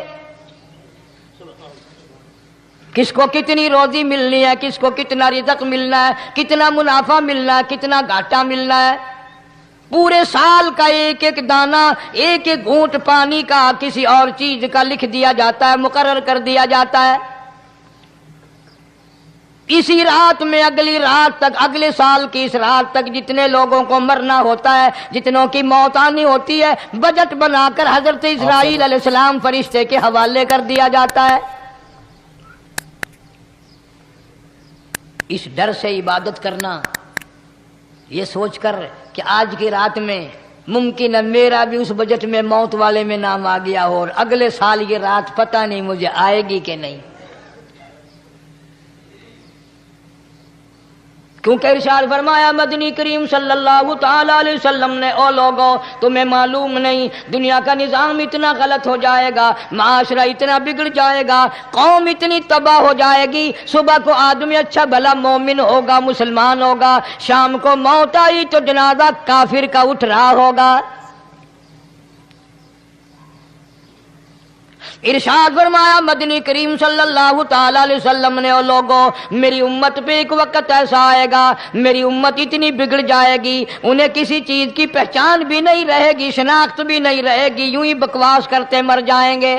کس کو کتنی روزی ملنی ہے، کس کو کتنا رزق ملنا ہے، کتنا منافع ملنا ہے، کتنا گھاٹا ملنا ہے۔ پورے سال کا ایک ایک دانہ، ایک ایک گھونٹ پانی کا، کسی اور چیز کا لکھ دیا جاتا ہے، مقرر کر دیا جاتا ہے۔ اسی رات میں اگلی رات تک، اگلے سال کی اس رات تک جتنے لوگوں کو مرنا ہوتا ہے، جتنوں کی موت آنی ہوتی ہے، بجٹ بنا کر حضرت اسرائیل علیہ السلام فرشتے کے حوالے کر دیا جاتا ہے۔ اس ڈر سے عبادت کرنا، یہ سوچ کر کہ آج کی رات میں ممکن ہے میرا بھی اس بجٹ میں موت والے میں نام آ گیا ہو، اور اگلے سال یہ رات پتہ نہیں مجھے آئے گی کہ نہیں۔ کیونکہ ارشاد فرمایا مدنی کریم صلی اللہ تعالی علیہ وسلم نے، او لوگو تمہیں معلوم نہیں دنیا کا نظام اتنا غلط ہو جائے گا، معاشرہ اتنا بگڑ جائے گا، قوم اتنی تباہ ہو جائے گی، صبح کو آدمی اچھا بھلا مومن ہوگا، مسلمان ہوگا، شام کو موت آئی تو جنازہ کافر کا اٹھ رہا ہوگا۔ ارشاد فرمایا مدنی کریم صلی اللہ تعالی علیہ وسلم نے، او لوگوں میری امت پہ ایک وقت ایسا آئے گا، میری امت اتنی بگڑ جائے گی، انہیں کسی چیز کی پہچان بھی نہیں رہے گی، شناخت بھی نہیں رہے گی، یوں ہی بکواس کرتے مر جائیں گے۔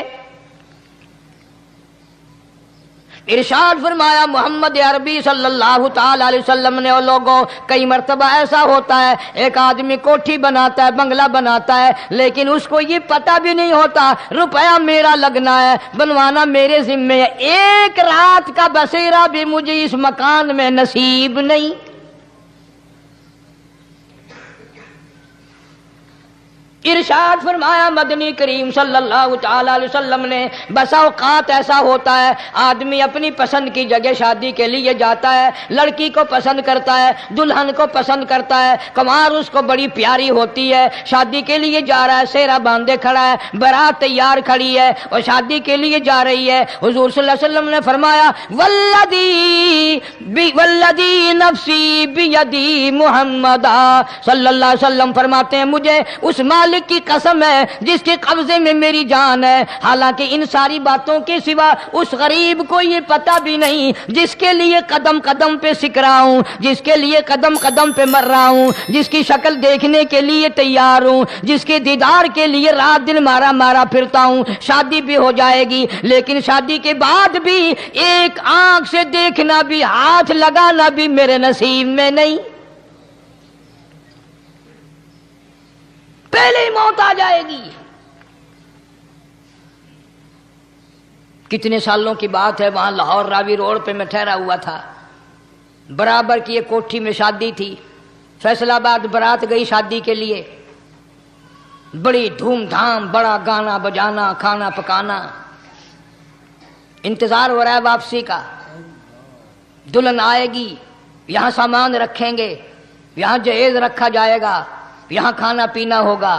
ارشاد فرمایا محمد عربی صلی اللہ تعالی علیہ وسلم نے، او لوگوں کئی مرتبہ ایسا ہوتا ہے ایک آدمی کوٹھی بناتا ہے، بنگلہ بناتا ہے، لیکن اس کو یہ پتہ بھی نہیں ہوتا روپیہ میرا لگنا ہے، بنوانا میرے ذمے ہے، ایک رات کا بسیرا بھی مجھے اس مکان میں نصیب نہیں۔ ارشاد فرمایا مدنی کریم صلی اللہ تعالی علیہ وسلم نے، بسا اوقات ایسا ہوتا ہے آدمی اپنی پسند کی جگہ شادی کے لیے جاتا ہے، لڑکی کو پسند کرتا ہے، دلہن کو پسند کرتا ہے، کمار اس کو بڑی پیاری ہوتی ہے، شادی کے لیے جا رہا ہے، سہرا باندھے کھڑا ہے، بارات تیار کھڑی ہے اور شادی کے لیے جا رہی ہے۔ حضور صلی اللہ علیہ وسلم نے فرمایا والذی نفسی بیدی، محمد صلی اللہ علیہ وسلم فرماتے ہیں مجھے اس مالک کی قسم ہے جس کے قبضے میں میری جان ہے، حالانکہ ان ساری باتوں کے سوا اس غریب کو یہ پتہ بھی نہیں جس کے لیے قدم قدم پہ سکھ رہا ہوں، جس کے لیے قدم قدم پہ مر رہا ہوں، جس کی شکل دیکھنے کے لیے تیار ہوں، جس کے دیدار کے لیے رات دن مارا مارا پھرتا ہوں۔ شادی بھی ہو جائے گی لیکن شادی کے بعد بھی ایک آنکھ سے دیکھنا بھی، ہاتھ لگانا بھی میرے نصیب میں نہیں، پہلے ہی موت آ جائے گی۔ کتنے سالوں کی بات ہے، وہاں لاہور راوی روڈ پہ میں ٹھہرا ہوا تھا، برابر کی ایک کوٹھی میں شادی تھی، فیصل آباد برات گئی شادی کے لیے، بڑی دھوم دھام، بڑا گانا بجانا، کھانا پکانا، انتظار ہو رہا ہے واپسی کا، دلہن آئے گی، یہاں سامان رکھیں گے، یہاں جہیز رکھا جائے گا، یہاں کھانا پینا ہوگا،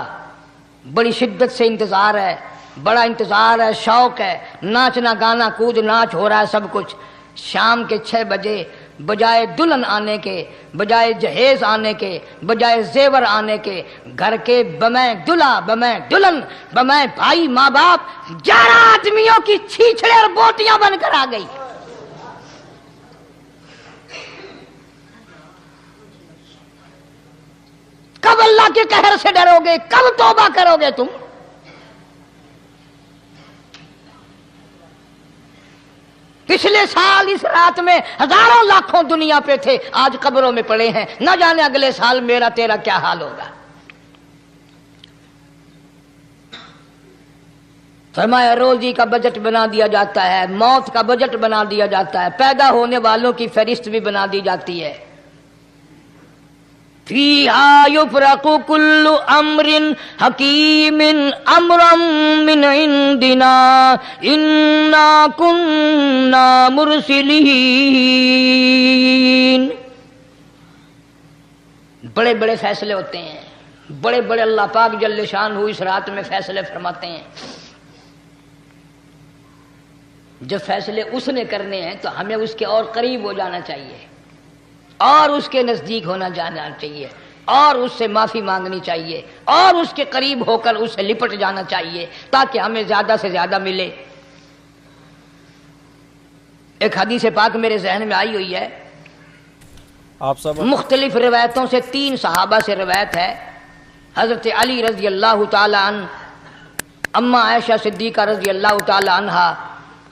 بڑی شدت سے انتظار ہے، بڑا انتظار ہے، شوق ہے، ناچنا گانا کود ناچ ہو رہا ہے سب کچھ۔ شام کے 6 بجے بجائے دلہن آنے کے، بجائے جہیز آنے کے، بجائے زیور آنے کے، گھر کے بمیں دلہا، بمیں دلہن، بمیں بھائی ماں باپ 11 آدمیوں کی چھیچڑے اور بوٹیاں بن کر آ گئی۔ کب اللہ کے قہر سے ڈرو گے؟ کب توبہ کرو گے تم؟ پچھلے سال اس رات میں ہزاروں لاکھوں دنیا پہ تھے، آج قبروں میں پڑے ہیں، نہ جانے اگلے سال میرا تیرا کیا حال ہوگا۔ فرمایا روزی کا بجٹ بنا دیا جاتا ہے، موت کا بجٹ بنا دیا جاتا ہے، پیدا ہونے والوں کی فہرست بھی بنا دی جاتی ہے۔ فیہا یفرق کل امر حکیم امرا من عندنا انا کننا مرسلین۔ بڑے بڑے فیصلے ہوتے ہیں، بڑے بڑے اللہ پاک جل شانہ اس رات میں فیصلے فرماتے ہیں۔ جب فیصلے اس نے کرنے ہیں تو ہمیں اس کے اور قریب ہو جانا چاہیے، اور اس کے نزدیک ہونا جانا چاہیے، اور اس سے معافی مانگنی چاہیے، اور اس کے قریب ہو کر اس سے لپٹ جانا چاہیے تاکہ ہمیں زیادہ سے زیادہ ملے۔ ایک حدیث پاک میرے ذہن میں آئی ہوئی ہے، آپ سب مختلف روایتوں سے 3 صحابہ سے روایت ہے، حضرت علی رضی اللہ تعالی عنہ، اما عائشہ صدیقہ رضی اللہ تعالی عنہا،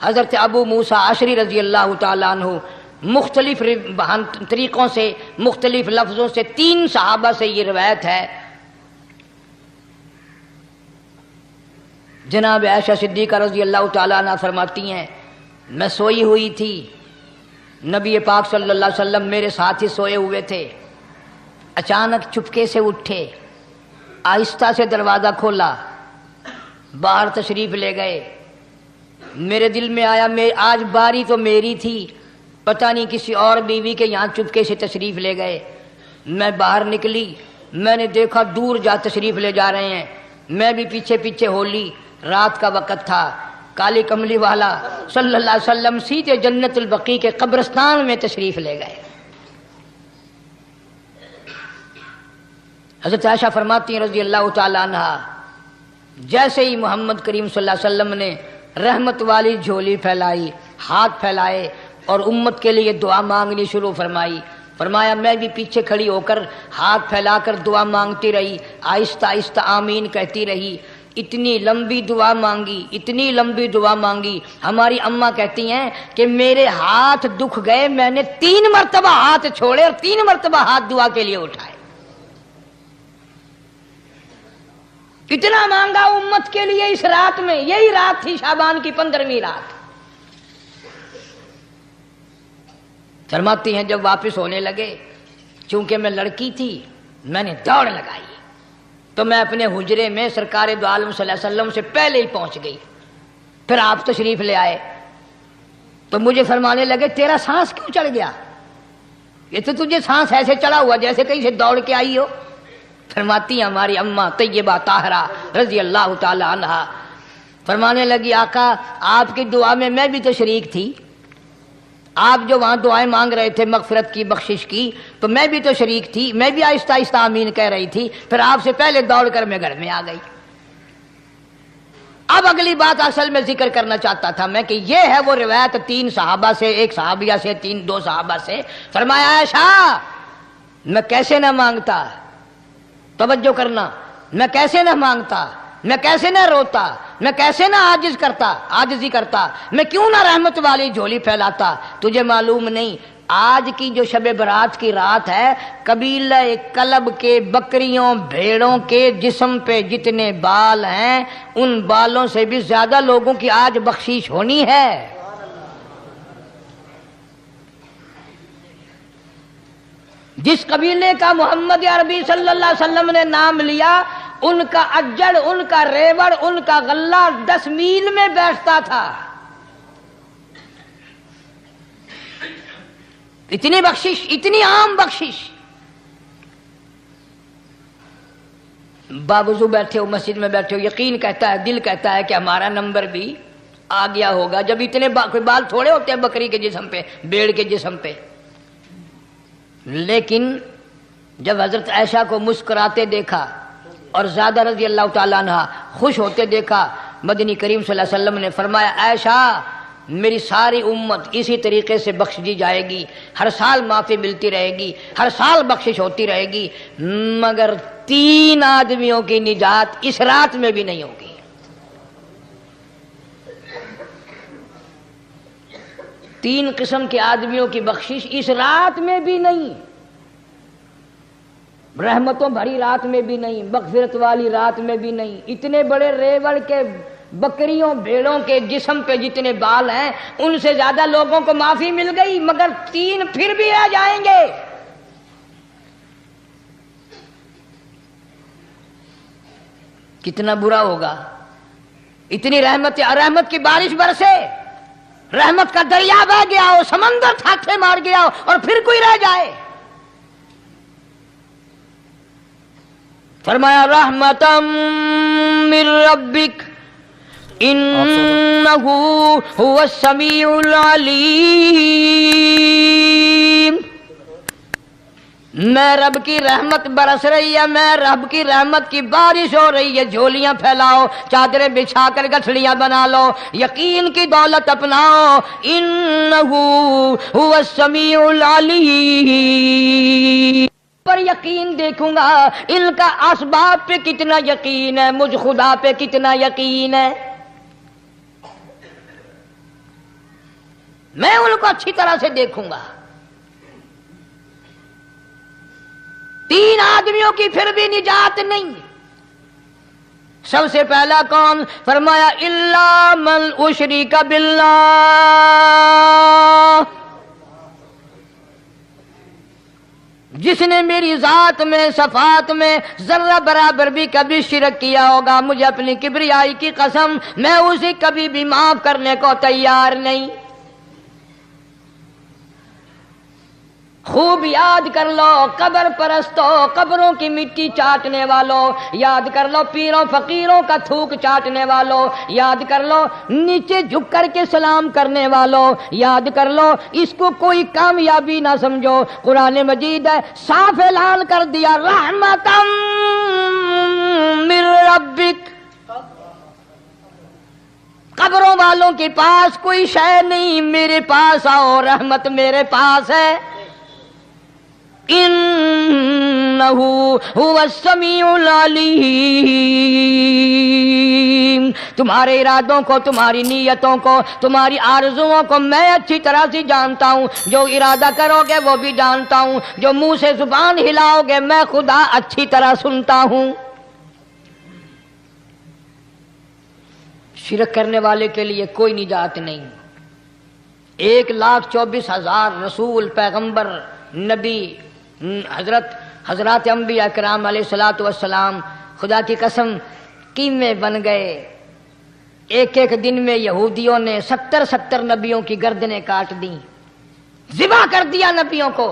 حضرت ابو موسیٰ اشعری رضی اللہ تعالی عنہ، مختلف طریقوں سے مختلف لفظوں سے 3 صحابہ سے یہ روایت ہے. جناب عائشہ صدیقہ رضی اللہ تعالیٰ عنہ فرماتی ہیں میں سوئی ہوئی تھی، نبی پاک صلی اللہ علیہ وسلم میرے ساتھ ہی سوئے ہوئے تھے، اچانک چپکے سے اٹھے، آہستہ سے دروازہ کھولا، باہر تشریف لے گئے. میرے دل میں آیا آج باری تو میری تھی، پتہ نہیں کسی اور بیوی کے یہاں چپکے سے تشریف لے گئے. میں باہر نکلی، میں نے دیکھا دور جا تشریف لے جا رہے ہیں، میں بھی پیچھے پیچھے ہو لی. رات کا وقت تھا، کالی کملی والا صلی اللہ علیہ وسلم سیدھے جنت البقیع کے قبرستان میں تشریف لے گئے. حضرت عائشہ فرماتی ہیں رضی اللہ تعالی عنہ جیسے ہی محمد کریم صلی اللہ علیہ وسلم نے رحمت والی جھولی پھیلائی، ہاتھ پھیلائے اور امت کے لیے دعا مانگنی شروع فرمائی، فرمایا میں بھی پیچھے کھڑی ہو کر ہاتھ پھیلا کر دعا مانگتی رہی، آہستہ آہستہ آمین کہتی رہی. اتنی لمبی دعا مانگی، اتنی لمبی دعا مانگی. ہماری اماں کہتی ہیں کہ میرے ہاتھ دکھ گئے، میں نے 3 مرتبہ ہاتھ چھوڑے اور 3 مرتبہ ہاتھ دعا کے لیے اٹھائے. اتنا مانگا امت کے لیے اس رات میں. یہی رات تھی شعبان کی 15ویں رات. فرماتی ہیں جب واپس ہونے لگے، چونکہ میں لڑکی تھی میں نے دوڑ لگائی تو میں اپنے حجرے میں سرکار دو عالم صلی اللہ علیہ وسلم سے پہلے ہی پہنچ گئی. پھر آپ تشریف لے آئے تو مجھے فرمانے لگے تیرا سانس کیوں چڑھ گیا؟ یہ تو تجھے سانس ایسے چڑھا ہوا جیسے کہیں سے دوڑ کے آئی ہو. فرماتی ہیں ہماری اماں طیبہ طاہرہ رضی اللہ تعالی عنہا، فرمانے لگی آقا آپ کی دعا میں بھی تو شریک تھی، آپ جو وہاں دعائیں مانگ رہے تھے مغفرت کی بخشش کی تو میں بھی تو شریک تھی، میں بھی آہستہ آہستہ آمین کہہ رہی تھی، پھر آپ سے پہلے دوڑ کر میں گھر میں آ گئی. اب اگلی بات اصل میں ذکر کرنا چاہتا تھا میں کہ یہ ہے وہ روایت 3 صحابہ سے، 1 صحابیہ سے، 2 صحابہ سے. فرمایا عائشہ میں کیسے نہ مانگتا، توجہ کرنا، میں کیسے نہ مانگتا، میں کیسے نہ روتا، میں کیسے نہ عاجزی کرتا، میں کیوں نہ رحمت والی جھولی پھیلاتا. تجھے معلوم نہیں آج کی جو شب برات کی رات ہے، قبیلہ کلب کے بکریوں بھیڑوں کے جسم پہ جتنے بال ہیں ان بالوں سے بھی زیادہ لوگوں کی آج بخشش ہونی ہے. جس قبیلے کا محمد عربی صلی اللہ علیہ وسلم نے نام لیا ان کا اجڑ، ان کا ریوڑ، ان کا غلہ 10 میل میں بیٹھتا تھا. اتنی بخشش، اتنی عام بخشش. باوضو بیٹھے ہو، مسجد میں بیٹھے ہو، یقین کہتا ہے، دل کہتا ہے کہ ہمارا نمبر بھی آ گیا ہوگا. جب اتنے کوئی بال تھوڑے ہوتے ہیں بکری کے جسم پہ، بھیڑ کے جسم پہ. لیکن جب حضرت عائشہ کو مسکراتے دیکھا اور زیادہ رضی اللہ تعالیٰ عنہ خوش ہوتے دیکھا، مدنی کریم صلی اللہ علیہ وسلم نے فرمایا عائشہ میری ساری امت اسی طریقے سے بخش دی جائے گی، ہر سال معافی ملتی رہے گی، ہر سال بخشش ہوتی رہے گی، مگر 3 آدمیوں کی نجات اس رات میں بھی نہیں ہوگی. 3 قسم کے آدمیوں کی بخشش اس رات میں بھی نہیں، رحمتوں بھری رات میں بھی نہیں، مغفرت والی رات میں بھی نہیں. اتنے بڑے ریوڑ کے بکریوں بھیڑوں کے جسم پہ جتنے بال ہیں ان سے زیادہ لوگوں کو معافی مل گئی، مگر 3 پھر بھی رہ جائیں گے. کتنا برا ہوگا. اتنی رحمت کی بارش برسے، رحمت کا دریا بہ گیا ہو، سمندر تھاٹھے مار گیا ہو اور پھر کوئی رہ جائے. فرمایا رحمتم من ربک انہ هو السمیع العلیم. میں رب کی رحمت برس رہی ہے، میں رب کی رحمت کی بارش ہو رہی ہے. جھولیاں پھیلاؤ، چادریں بچھا کر گٹھڑیاں بنا لو، یقین کی دولت اپناؤ. انہ هو السمیع العلیم. پر یقین دیکھوں گا ان کا اسباب پہ کتنا یقین ہے، مجھ خدا پہ کتنا یقین ہے. میں ان کو اچھی طرح سے دیکھوں گا۔ 3 آدمیوں کی پھر بھی نجات نہیں۔ سب سے پہلا کون؟ فرمایا الا من اشرک باللہ، جس نے میری ذات میں صفات میں ذرہ برابر بھی کبھی شرک کیا ہوگا، مجھے اپنی کبریائی کی قسم میں اسے کبھی بھی معاف کرنے کو تیار نہیں۔ خوب یاد کر لو قبر پرستو، قبروں کی مٹی چاٹنے والوں، یاد کر لو پیروں فقیروں کا تھوک چاٹنے والوں، یاد کر لو نیچے جھک کر کے سلام کرنے والوں، یاد کر لو اس کو کوئی کامیابی نہ سمجھو۔ قرآن مجید ہے صاف اعلان کر دیا رحمتم من ربک، قبروں والوں کے پاس کوئی شے نہیں، میرے پاس آؤ، رحمت میرے پاس ہے۔ انہ هو السمیع العلیم، تمہارے ارادوں کو، تمہاری نیتوں کو، تمہاری آرزوؤں کو میں اچھی طرح سے جانتا ہوں۔ جو ارادہ کرو گے وہ بھی جانتا ہوں، جو منہ سے زبان ہلاؤ گے میں خدا اچھی طرح سنتا ہوں۔ شرک کرنے والے کے لیے کوئی نجات نہیں۔ 1,24,000 رسول، پیغمبر، نبی، حضرات انبیاء کرام علیہ الصلوۃ والسلام خدا کی قسم قیمے بن گئے۔ ایک ایک دن میں یہودیوں نے 70 نبیوں کی گردنیں کاٹ دیں، ذبح کر دیا نبیوں کو،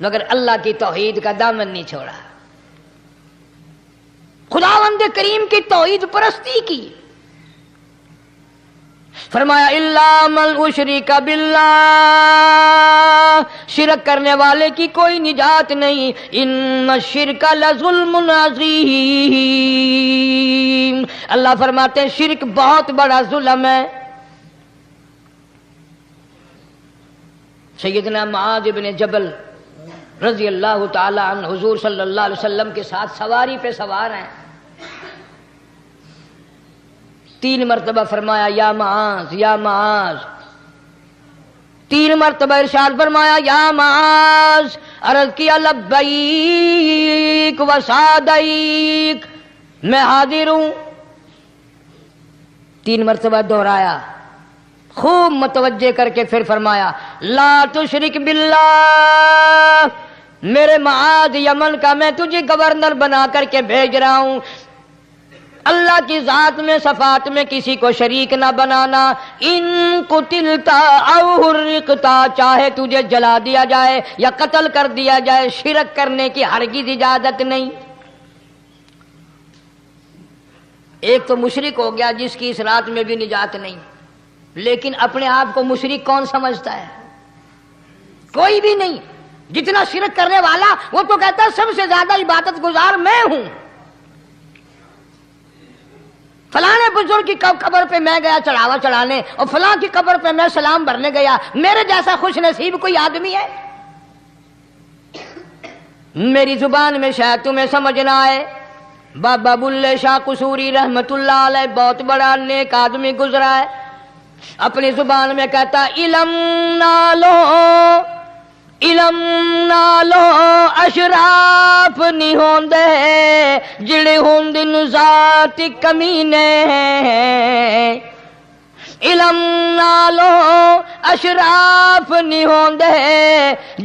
مگر اللہ کی توحید کا دامن نہیں چھوڑا، خداوند کریم کی توحید پرستی کی۔ فرمایا الا من اشرک باللہ، شرک کرنے والے کی کوئی نجات نہیں۔ ان الشرک لظلم عظیم، اللہ فرماتے ہیں شرک بہت بڑا ظلم ہے۔ سیدنا معاذ بن جبل رضی اللہ تعالی عنہ حضور صلی اللہ علیہ وسلم کے ساتھ سواری پہ سوار ہیں، 3 مرتبہ فرمایا یا معاذ یا معاذ، 3 مرتبہ ارشاد فرمایا یا معاذ، عرض کیا لبیک و سعدیک، میں حاضر ہوں، 3 مرتبہ دہرایا، خوب متوجہ کر کے پھر فرمایا لا تشرک باللہ، میرے معاذ یمن کا میں تجھے گورنر بنا کر کے بھیج رہا ہوں، اللہ کی ذات میں صفات میں کسی کو شریک نہ بنانا۔ ان قتلتا او حرقتا، چاہے تجھے جلا دیا جائے یا قتل کر دیا جائے، شرک کرنے کی ہرگز اجازت نہیں۔ ایک تو مشرک ہو گیا جس کی اس رات میں بھی نجات نہیں، لیکن اپنے آپ کو مشرک کون سمجھتا ہے؟ کوئی بھی نہیں۔ جتنا شرک کرنے والا وہ تو کہتا ہے سب سے زیادہ عبادت گزار میں ہوں، فلاں بزرگ کی قبر پہ میں گیا چڑھاوا چڑھانے، اور فلاں کی قبر پہ میں سلام بھرنے گیا، میرے جیسا خوش نصیب کوئی آدمی ہے؟ میری زبان میں شاید تمہیں سمجھ نہ آئے، بابا بلے شاہ قصوری رحمت اللہ علیہ بہت بڑا نیک آدمی گزرا ہے، اپنی زبان میں کہتا علم نالو اشراف نہیں ہوندے جڑے ہوندن ذات کمینے، علم نالو اشراف نہیں ہوندے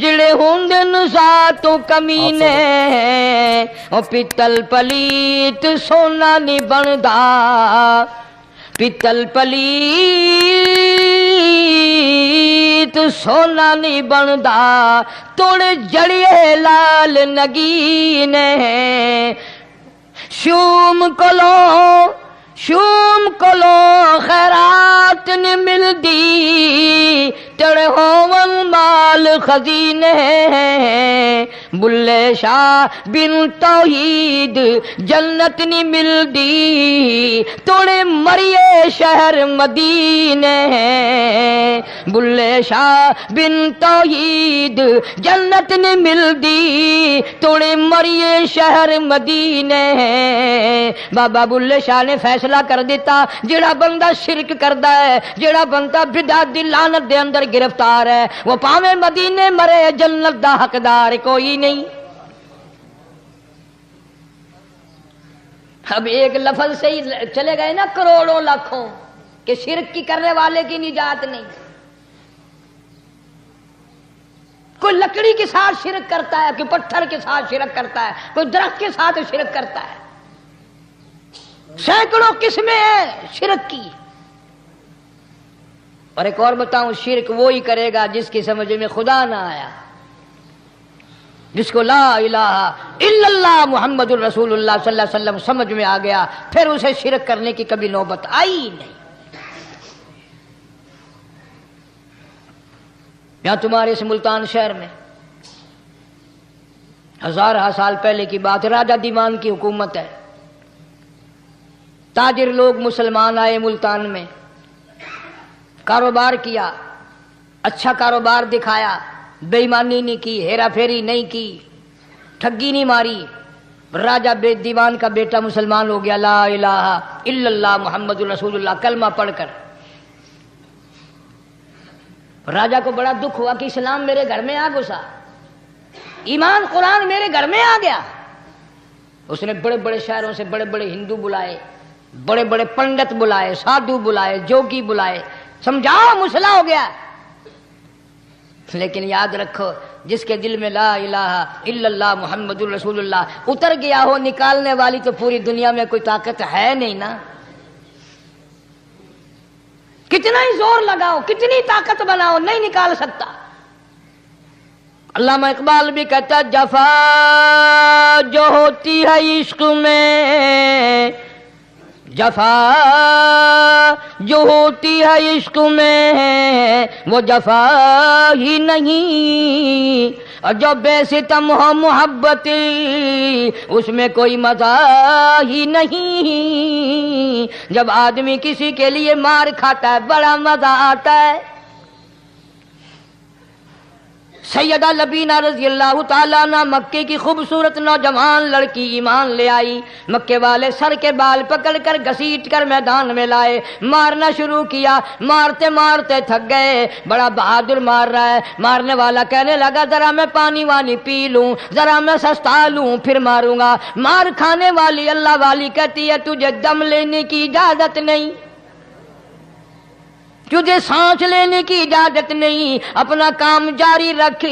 جڑے ہوندن ذات کمینے، او پتل پلیت سونا نہیں بندا، پتل پلیت سونا نہیں بندا، توڑ جڑیے لال نگینے، شوم کلو خیرات نہیں ملدی، تڑے ہون مال خزینے، بلے شاہ بن توحید جنت نہیں ملدی، توڑے مریے شہر مدینے، بلے شاہ بن توحید جنت نہیں ملدی، توڑے مریے شہر مدینے۔ بابا بلے شاہ نے فیصلہ کر دیتا جڑا بندہ شرک کردا ہے، جڑا بندہ بدعت دی لعنت دے اندر گرفتار ہے، وہ پاویں مدینے مرے جنت دا حقدار کوئی نہیں۔ اب ایک لفظ سے ہی چلے گئے نا کروڑوں لاکھوں کہ شرک کی کرنے والے کی نجات نہیں۔ کوئی لکڑی کے ساتھ شرک کرتا ہے، کوئی پتھر کے ساتھ شرک کرتا ہے، کوئی درخت کے ساتھ شرک کرتا ہے، سینکڑوں قسمیں ہیں شرک کی۔ اور ایک اور بتاؤں، شرک وہی کرے گا جس کی سمجھ میں خدا نہ آیا، جس کو لا الہ الا اللہ محمد الرسول اللہ صلی اللہ علیہ وسلم سمجھ میں آ گیا، پھر اسے شرک کرنے کی کبھی نوبت آئی ہی نہیں۔ یہاں تمہارے اس ملتان شہر میں ہزارہ سال پہلے کی بات، راجہ دیوان کی حکومت ہے، تاجر لوگ مسلمان آئے ملتان میں، کاروبار کیا، اچھا کاروبار دکھایا، بے ایمانی نہیں کی، ہیرا پھیری نہیں کی، ٹھگی نہیں ماری۔ راجہ دیوان کا بیٹا مسلمان ہو گیا، لا الہ الا اللہ محمد الرسول اللہ کلمہ پڑھ کر۔ راجہ کو بڑا دکھ ہوا کہ اسلام میرے گھر میں آ گھسا، ایمان قرآن میرے گھر میں آ گیا۔ اس نے بڑے بڑے شہروں سے بڑے بڑے ہندو بلائے، بڑے بڑے پنڈت بلائے، سادھو بلائے، جوگی بلائے، سمجھاؤ مسئلہ ہو گیا۔ لیکن یاد رکھو، جس کے دل میں لا الہ الا اللہ محمد الرسول اللہ اتر گیا ہو، نکالنے والی تو پوری دنیا میں کوئی طاقت ہے نہیں نا۔ کتنا ہی زور لگاؤ، کتنی طاقت بناؤ، نہیں نکال سکتا۔ علامہ اقبال بھی کہتا ہے، جفا جو ہوتی ہے عشق میں، جفا جو ہوتی ہے عشق میں وہ جفا ہی نہیں، اور جو بے ستم ہو محبت اس میں کوئی مزہ ہی نہیں۔ جب آدمی کسی کے لیے مار کھاتا ہے بڑا مزہ آتا ہے۔ سیدہ لبینہ رضی اللہ تعالیٰ عنہ مکے کی خوبصورت نوجوان لڑکی ایمان لے آئی، مکے والے سر کے بال پکڑ کر گھسیٹ کر میدان میں لائے، مارنا شروع کیا، مارتے مارتے تھک گئے، بڑا بہادر مار رہا ہے۔ مارنے والا کہنے لگا ذرا میں پانی وانی پی لوں، ذرا میں سستا لوں پھر ماروں گا۔ مار کھانے والی اللہ والی کہتی ہے تجھے دم لینے کی اجازت نہیں، تجھے سانس لینے کی اجازت نہیں، اپنا کام جاری رکھ،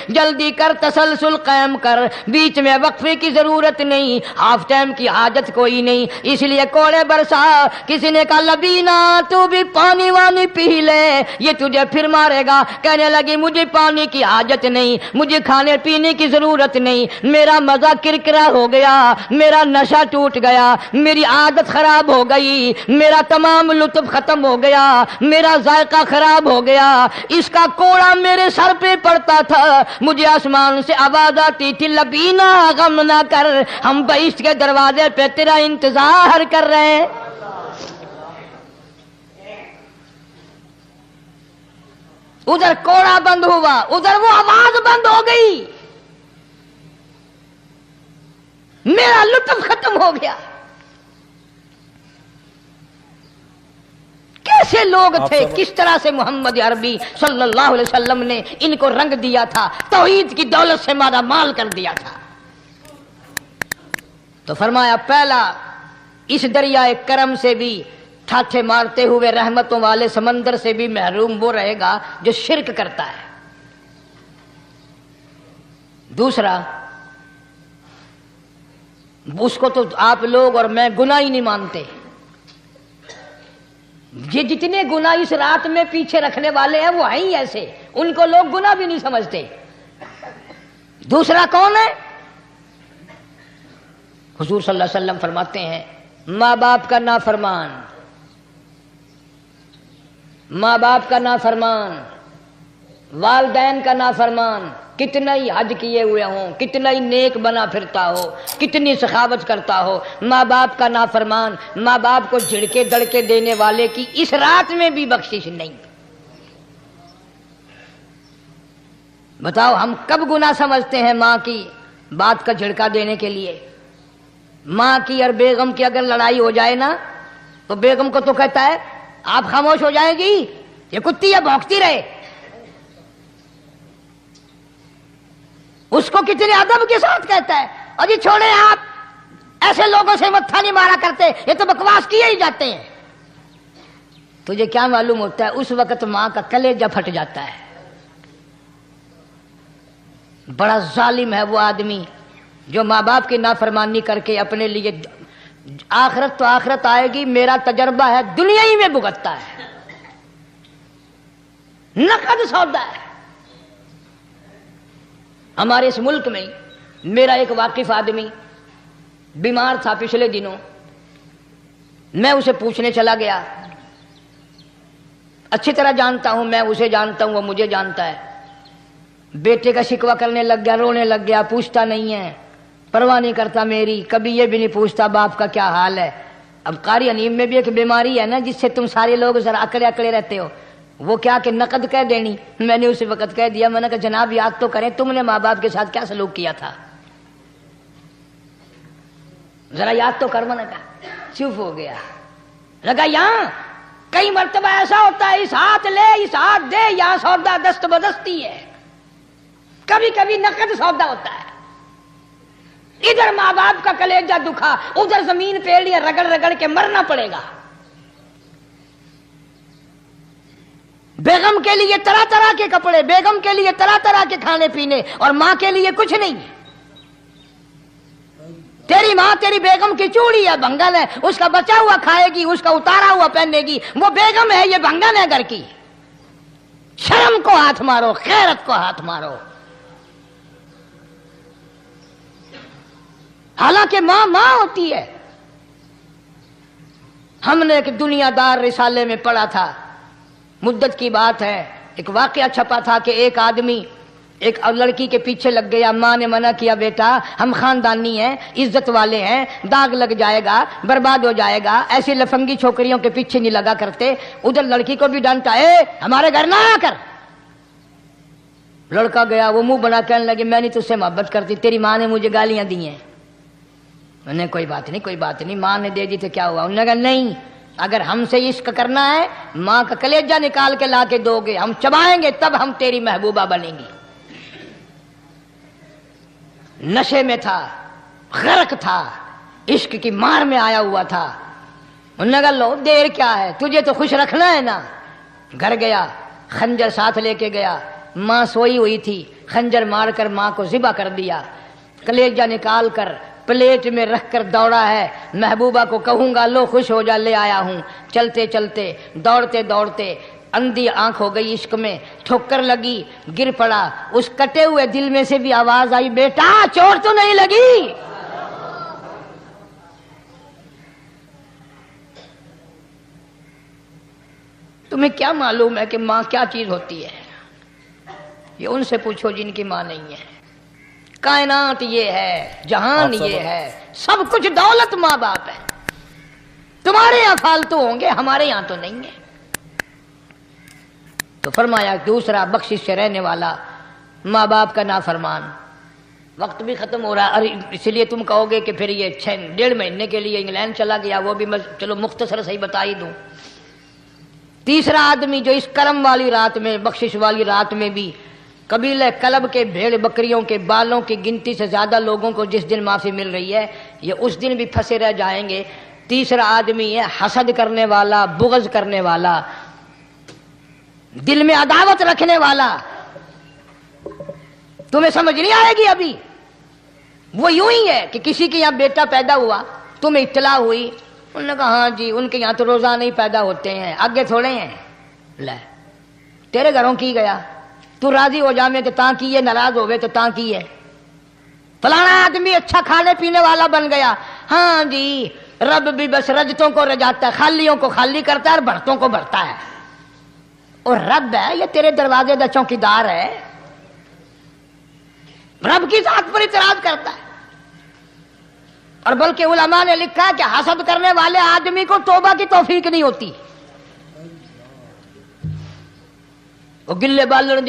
جلدی کر، تسلسل قائم کر، بیچ میں وقفے کی ضرورت نہیں، ہاف ٹائم کی حاجت کوئی نہیں۔ اس لیے کوڑے برسا۔ کسی نے کہا لبینہ تو بھی پانی وانی پی لے، یہ تجھے پھر مارے گا۔ کہنے لگی مجھے پانی کی حاجت نہیں، مجھے کھانے پینے کی ضرورت نہیں، میرا مزہ کرکرا ہو گیا، میرا نشہ ٹوٹ گیا، میری عادت خراب ہو گئی، میرا تمام لطف ختم ہو گیا، میرا ذائقہ خراب ہو گیا۔ اس کا کوڑا میرے سر پہ پڑتا تھا، مجھے آسمان سے آواز آتی تھی لبینہ غم نہ کر، ہم بہشت کے دروازے پہ تیرا انتظار کر رہے ہیں۔ ادھر کوڑا بند ہوا، ادھر وہ آواز بند ہو گئی، میرا لطف ختم ہو گیا۔ کیسے لوگ تھے، کس طرح سے محمد عربی صلی اللہ علیہ وسلم نے ان کو رنگ دیا تھا، توحید کی دولت سے مالا مال کر دیا تھا۔ تو فرمایا پہلا، اس دریائے کرم سے بھی ٹھاٹھے مارتے ہوئے رحمتوں والے سمندر سے بھی محروم وہ رہے گا جو شرک کرتا ہے۔ دوسرا، اس کو تو آپ لوگ اور میں گناہ ہی نہیں مانتے، یہ جتنے گناہ اس رات میں پیچھے رکھنے والے ہیں وہ ہیں ہی ایسے، ان کو لوگ گناہ بھی نہیں سمجھتے۔ دوسرا کون ہے؟ حضور صلی اللہ علیہ وسلم فرماتے ہیں ماں باپ کا نافرمان، ماں باپ کا نافرمان، والدین کا نافرمان، کتنا ہی حج کیے ہوئے ہوں، کتنا ہی نیک بنا پھرتا ہو، کتنی سخاوت کرتا ہو، ماں باپ کا نافرمان، ماں باپ کو جھڑکے دڑکے دینے والے کی اس رات میں بھی بخشش نہیں۔ بتاؤ ہم کب گناہ سمجھتے ہیں ماں کی بات کا جھڑکا دینے کے لیے؟ ماں کی اور بیگم کی اگر لڑائی ہو جائے نا تو بیگم کو تو کہتا ہے آپ خاموش ہو جائے گی، یہ کتی ہے بھونکتی رہے، اس کو کتنے ادب کے ساتھ کہتا ہے اور جی چھوڑے آپ ایسے لوگوں سے متھا نہیں مارا کرتے، یہ تو بکواس کیے ہی جاتے ہیں۔ تجھے کیا معلوم ہوتا ہے اس وقت ماں کا کلیجہ پھٹ جاتا ہے۔ بڑا ظالم ہے وہ آدمی جو ماں باپ کی نافرمانی کر کے اپنے لیے آخرت تو آخرت آئے گی، میرا تجربہ ہے دنیا ہی میں بھگتتا ہے، نقد سودا ہے۔ ہمارے اس ملک میں میرا ایک واقف آدمی بیمار تھا پچھلے دنوں، میں اسے پوچھنے چلا گیا، اچھی طرح جانتا ہوں، میں اسے جانتا ہوں، وہ مجھے جانتا ہے۔ بیٹے کا شکوہ کرنے لگ گیا، رونے لگ گیا، پوچھتا نہیں ہے، پرواہ نہیں کرتا میری، کبھی یہ بھی نہیں پوچھتا باپ کا کیا حال ہے۔ اب قاری انیم میں بھی ایک بیماری ہے نا جس سے تم سارے لوگ ذرا اکڑے اکڑے رہتے ہو، وہ کیا کہ نقد کہہ دینی۔ میں نے اسی وقت کہہ دیا، میں نے کہا جناب یاد تو کریں تم نے ماں باپ کے ساتھ کیا سلوک کیا تھا، ذرا یاد تو کر۔ میں نے کہا چپ ہو گیا، لگا یہاں کئی مرتبہ ایسا ہوتا ہے اس ہاتھ لے اس ہاتھ دے، یہاں سودا دست بدستی ہے، کبھی کبھی نقد سودا ہوتا ہے۔ ادھر ماں باپ کا کلیجہ دکھا، ادھر زمین پہ لیا رگڑ رگڑ کے مرنا پڑے گا۔ بیگم کے لیے طرح طرح کے کپڑے، بیگم کے لیے طرح طرح کے کھانے پینے، اور ماں کے لیے کچھ نہیں۔ تیری ماں تیری بیگم کی چوڑی ہے، بھنگن ہے، اس کا بچا ہوا کھائے گی، اس کا اتارا ہوا پہنے گی، وہ بیگم ہے، یہ بھنگن ہے گھر کی۔ شرم کو ہاتھ مارو، غیرت کو ہاتھ مارو۔ حالانکہ ماں ماں ہوتی ہے۔ ہم نے ایک دنیا دار رسالے میں پڑھا تھا، مدت کی بات ہے، ایک واقعہ چھپا تھا کہ ایک آدمی ایک لڑکی کے پیچھے لگ گیا، ماں نے منع کیا بیٹا ہم خاندانی ہیں، عزت والے ہیں، داغ لگ جائے گا، برباد ہو جائے گا، ایسی لفنگی چھوکریوں کے پیچھے نہیں لگا کرتے۔ ادھر لڑکی کو بھی ڈانٹا، ہمارے گھر نہ آ کر۔ لڑکا گیا، وہ منہ بنا کہنے لگے میں نہیں تجھ سے محبت کرتی، تیری ماں نے مجھے گالیاں دی ہیں۔ میں نے کوئی بات نہیں کوئی بات نہیں، ماں نے دے دی تو کیا ہوا؟ انہوں نے کہا نہیں، اگر ہم سے عشق کرنا ہے ماں کا کلیجہ نکال کے لا کے دو گے، ہم چبائیں گے تب ہم تیری محبوبہ بنیں گی۔ نشے میں تھا، غرق تھا، عشق کی مار میں آیا ہوا تھا۔ انہوں نے کہا لو دیر کیا ہے، تجھے تو خوش رکھنا ہے نا۔ گھر گیا، خنجر ساتھ لے کے گیا، ماں سوئی ہوئی تھی، خنجر مار کر ماں کو ذبح کر دیا، کلیجہ نکال کر پلیٹ میں رکھ کر دوڑا ہے، محبوبہ کو کہوں گا لو خوش ہو جا، لے آیا ہوں۔ چلتے چلتے دوڑتے دوڑتے اندھی آنکھ ہو گئی عشق میں، ٹھوکر لگی، گر پڑا، اس کٹے ہوئے دل میں سے بھی آواز آئی بیٹا چوٹ تو نہیں لگی؟ تمہیں کیا معلوم ہے کہ ماں کیا چیز ہوتی ہے؟ یہ ان سے پوچھو جن کی ماں نہیں ہے۔ کائنات یہ ہے، جہان یہ ہے، سب کچھ دولت ماں باپ ہے۔ تمہارے یہاں فالتو ہوں گے، ہمارے یہاں تو نہیں ہے۔ تو فرمایا دوسرا بخشش سے رہنے والا ماں باپ کا نافرمان۔ وقت بھی ختم ہو رہا، اور اس لیے تم کہو گے کہ پھر یہ 1.5 مہینے کے لیے انگلینڈ چلا گیا، وہ بھی میں چلو مختصر صحیح بتا ہی دوں۔ تیسرا آدمی جو اس کرم والی رات میں، بخشش والی رات میں بھی قبیلہ کلب کے بھیڑ بکریوں کے بالوں کی گنتی سے زیادہ لوگوں کو جس دن معافی مل رہی ہے، یہ اس دن بھی پھنسے رہ جائیں گے۔ تیسرا آدمی ہے حسد کرنے والا، بغض کرنے والا، دل میں عداوت رکھنے والا۔ تمہیں سمجھ نہیں آئے گی ابھی، وہ یوں ہی ہے کہ کسی کے یہاں بیٹا پیدا ہوا، تمہیں اطلاع ہوئی، انہوں نے کہا ہاں جی ان کے یہاں تو روزانہ ہی پیدا ہوتے ہیں، آگے تھوڑے ہیں، لے تیرے گھروں کی گیا، تو راضی ہو جا میں کہ تاں کی ہے، ناراض ہوئے تو تاں کی ہے۔ فلانا آدمی اچھا کھانے پینے والا بن گیا، ہاں جی رب بھی بس رجتوں کو رجاتا ہے، خالیوں کو خالی کرتا ہے اور بھرتوں کو بھرتا ہے۔ اور رب ہے یہ تیرے دروازے دا چوکیدار ہے، رب کی ذات پر اعتراض کرتا ہے۔ اور بلکہ علماء نے لکھا کہ حسد کرنے والے آدمی کو توبہ کی توفیق نہیں ہوتی، وہ گلے بالن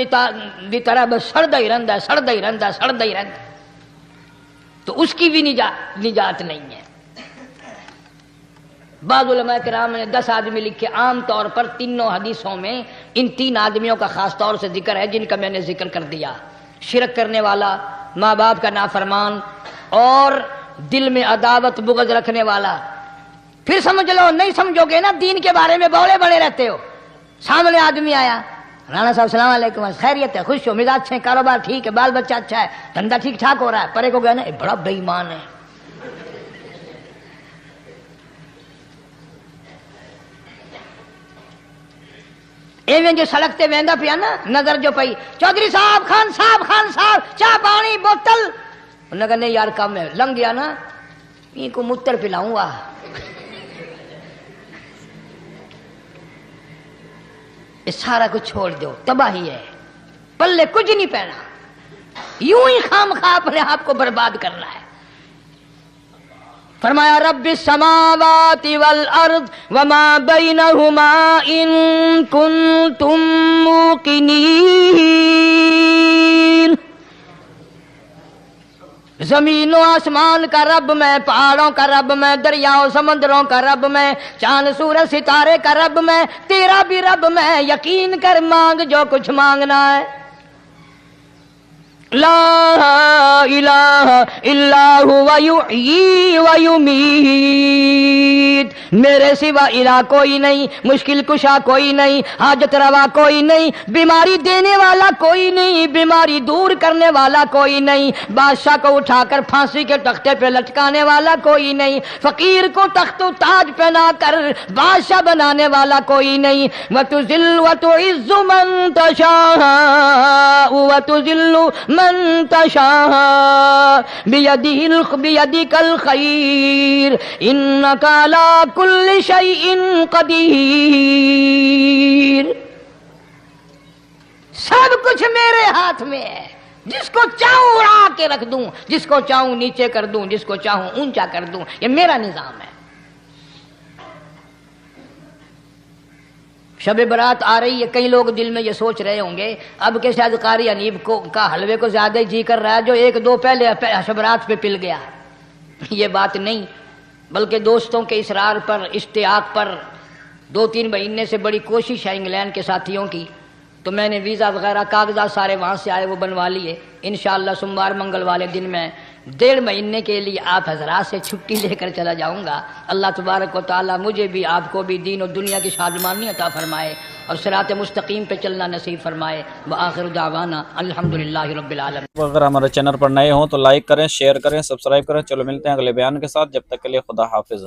دی طرح بس سڑدا ہی رہندا ہے، سڑدا ہی رہندا ہے، سڑدا ہی رہندا ہے، تو اس کی بھی نجات نہیں ہے۔ بعض علماء کرام نے 10 آدمی لکھے، عام طور پر تینوں حدیثوں میں ان 3 آدمیوں کا خاص طور سے ذکر ہے جن کا میں نے ذکر کر دیا۔ شرک کرنے والا، ماں باپ کا نافرمان اور دل میں عداوت بغض رکھنے والا. پھر سمجھ لو نہیں سمجھو گے نا دین کے بارے میں بولے بڑے رہتے ہو. سامنے آدمی آیا، رانا صاحب السلام علیکم، خیریت ہے، خوش ہو، مزاج اچھے، کاروبار ٹھیک ہے، بال بچہ اچھا ہے، دھندا ٹھیک ٹھاک ہو رہا ہے. پرے کو گیا نا یہ بڑا بے ایمان ہے. ایویں جو سڑک تے ویندا پیا نا، نظر جو پئی، چودھری صاحب، خان صاحب چاہ پانی بوتل، انہوں نے کہا نہیں یار کم ہے، لنگ گیا نا ان کو متر پلاؤں گا. یہ سارا کچھ چھوڑ دو، تباہی ہے، پلے کچھ نہیں پہنا، یوں ہی خام خواہ اپنے آپ کو برباد کرنا ہے. فرمایا رب السماوات والارض وما بینہما ان کنتم موقنین. زمین و آسمان کا رب میں، پہاڑوں کا رب میں، دریاؤں سمندروں کا رب میں، چاند سورج ستارے کا رب میں، تیرا بھی رب میں، یقین کر مانگ جو کچھ مانگنا ہے. لا الہ الا هو یحیی و یمیت. میرے سوا الہ کوئی نہیں، مشکل کشا کوئی نہیں، حاجت روا کوئی نہیں، بیماری دینے والا کوئی نہیں، بیماری دور کرنے والا کوئی نہیں، بادشاہ کو اٹھا کر پھانسی کے تختے پہ لٹکانے والا کوئی نہیں، فقیر کو تخت و تاج پہنا کر بادشاہ بنانے والا کوئی نہیں. وَتُذِلُّ وَتُعِزُّ مَن تَشَاءُ وَتُذِلُّ من تشاء بيدك الخير انك على كل شيء قدير. سب کچھ میرے ہاتھ میں ہے، جس کو چاہوں اڑا کے رکھ دوں، جس کو چاہوں نیچے کر دوں، جس کو چاہوں اونچا کر دوں. یہ میرا نظام ہے. شب برات آ رہی ہے، کئی لوگ دل میں یہ سوچ رہے ہوں گے اب کہ شاید قاری انیب کا حلوے کو زیادہ ہی جی کر رہا ہے جو ایک دو پہلے شب برات پہ پل گیا. یہ بات نہیں، بلکہ دوستوں کے اصرار پر، اشتیاق پر 2-3 مہینے سے بڑی کوشش ہے انگلینڈ کے ساتھیوں کی، تو میں نے ویزا وغیرہ کاغذات سارے وہاں سے آئے وہ بنوا لیے. انشاءاللہ سوموار منگل والے دن میں 1.5 مہینے کے لیے آپ حضرات سے چھٹی لے کر چلا جاؤں گا. اللہ تبارک و تعالیٰ مجھے بھی آپ کو بھی دین و دنیا کی شادمانی عطا فرمائے اور صراط مستقیم پہ چلنا نصیب فرمائے. وآخر دعوانا الحمدللہ رب العالمین. اگر ہمارے چینل پر نئے ہوں تو لائک کریں، شیئر کریں، سبسکرائب کریں. چلو ملتے ہیں اگلے بیان کے ساتھ، جب تک کے لیے خدا حافظ.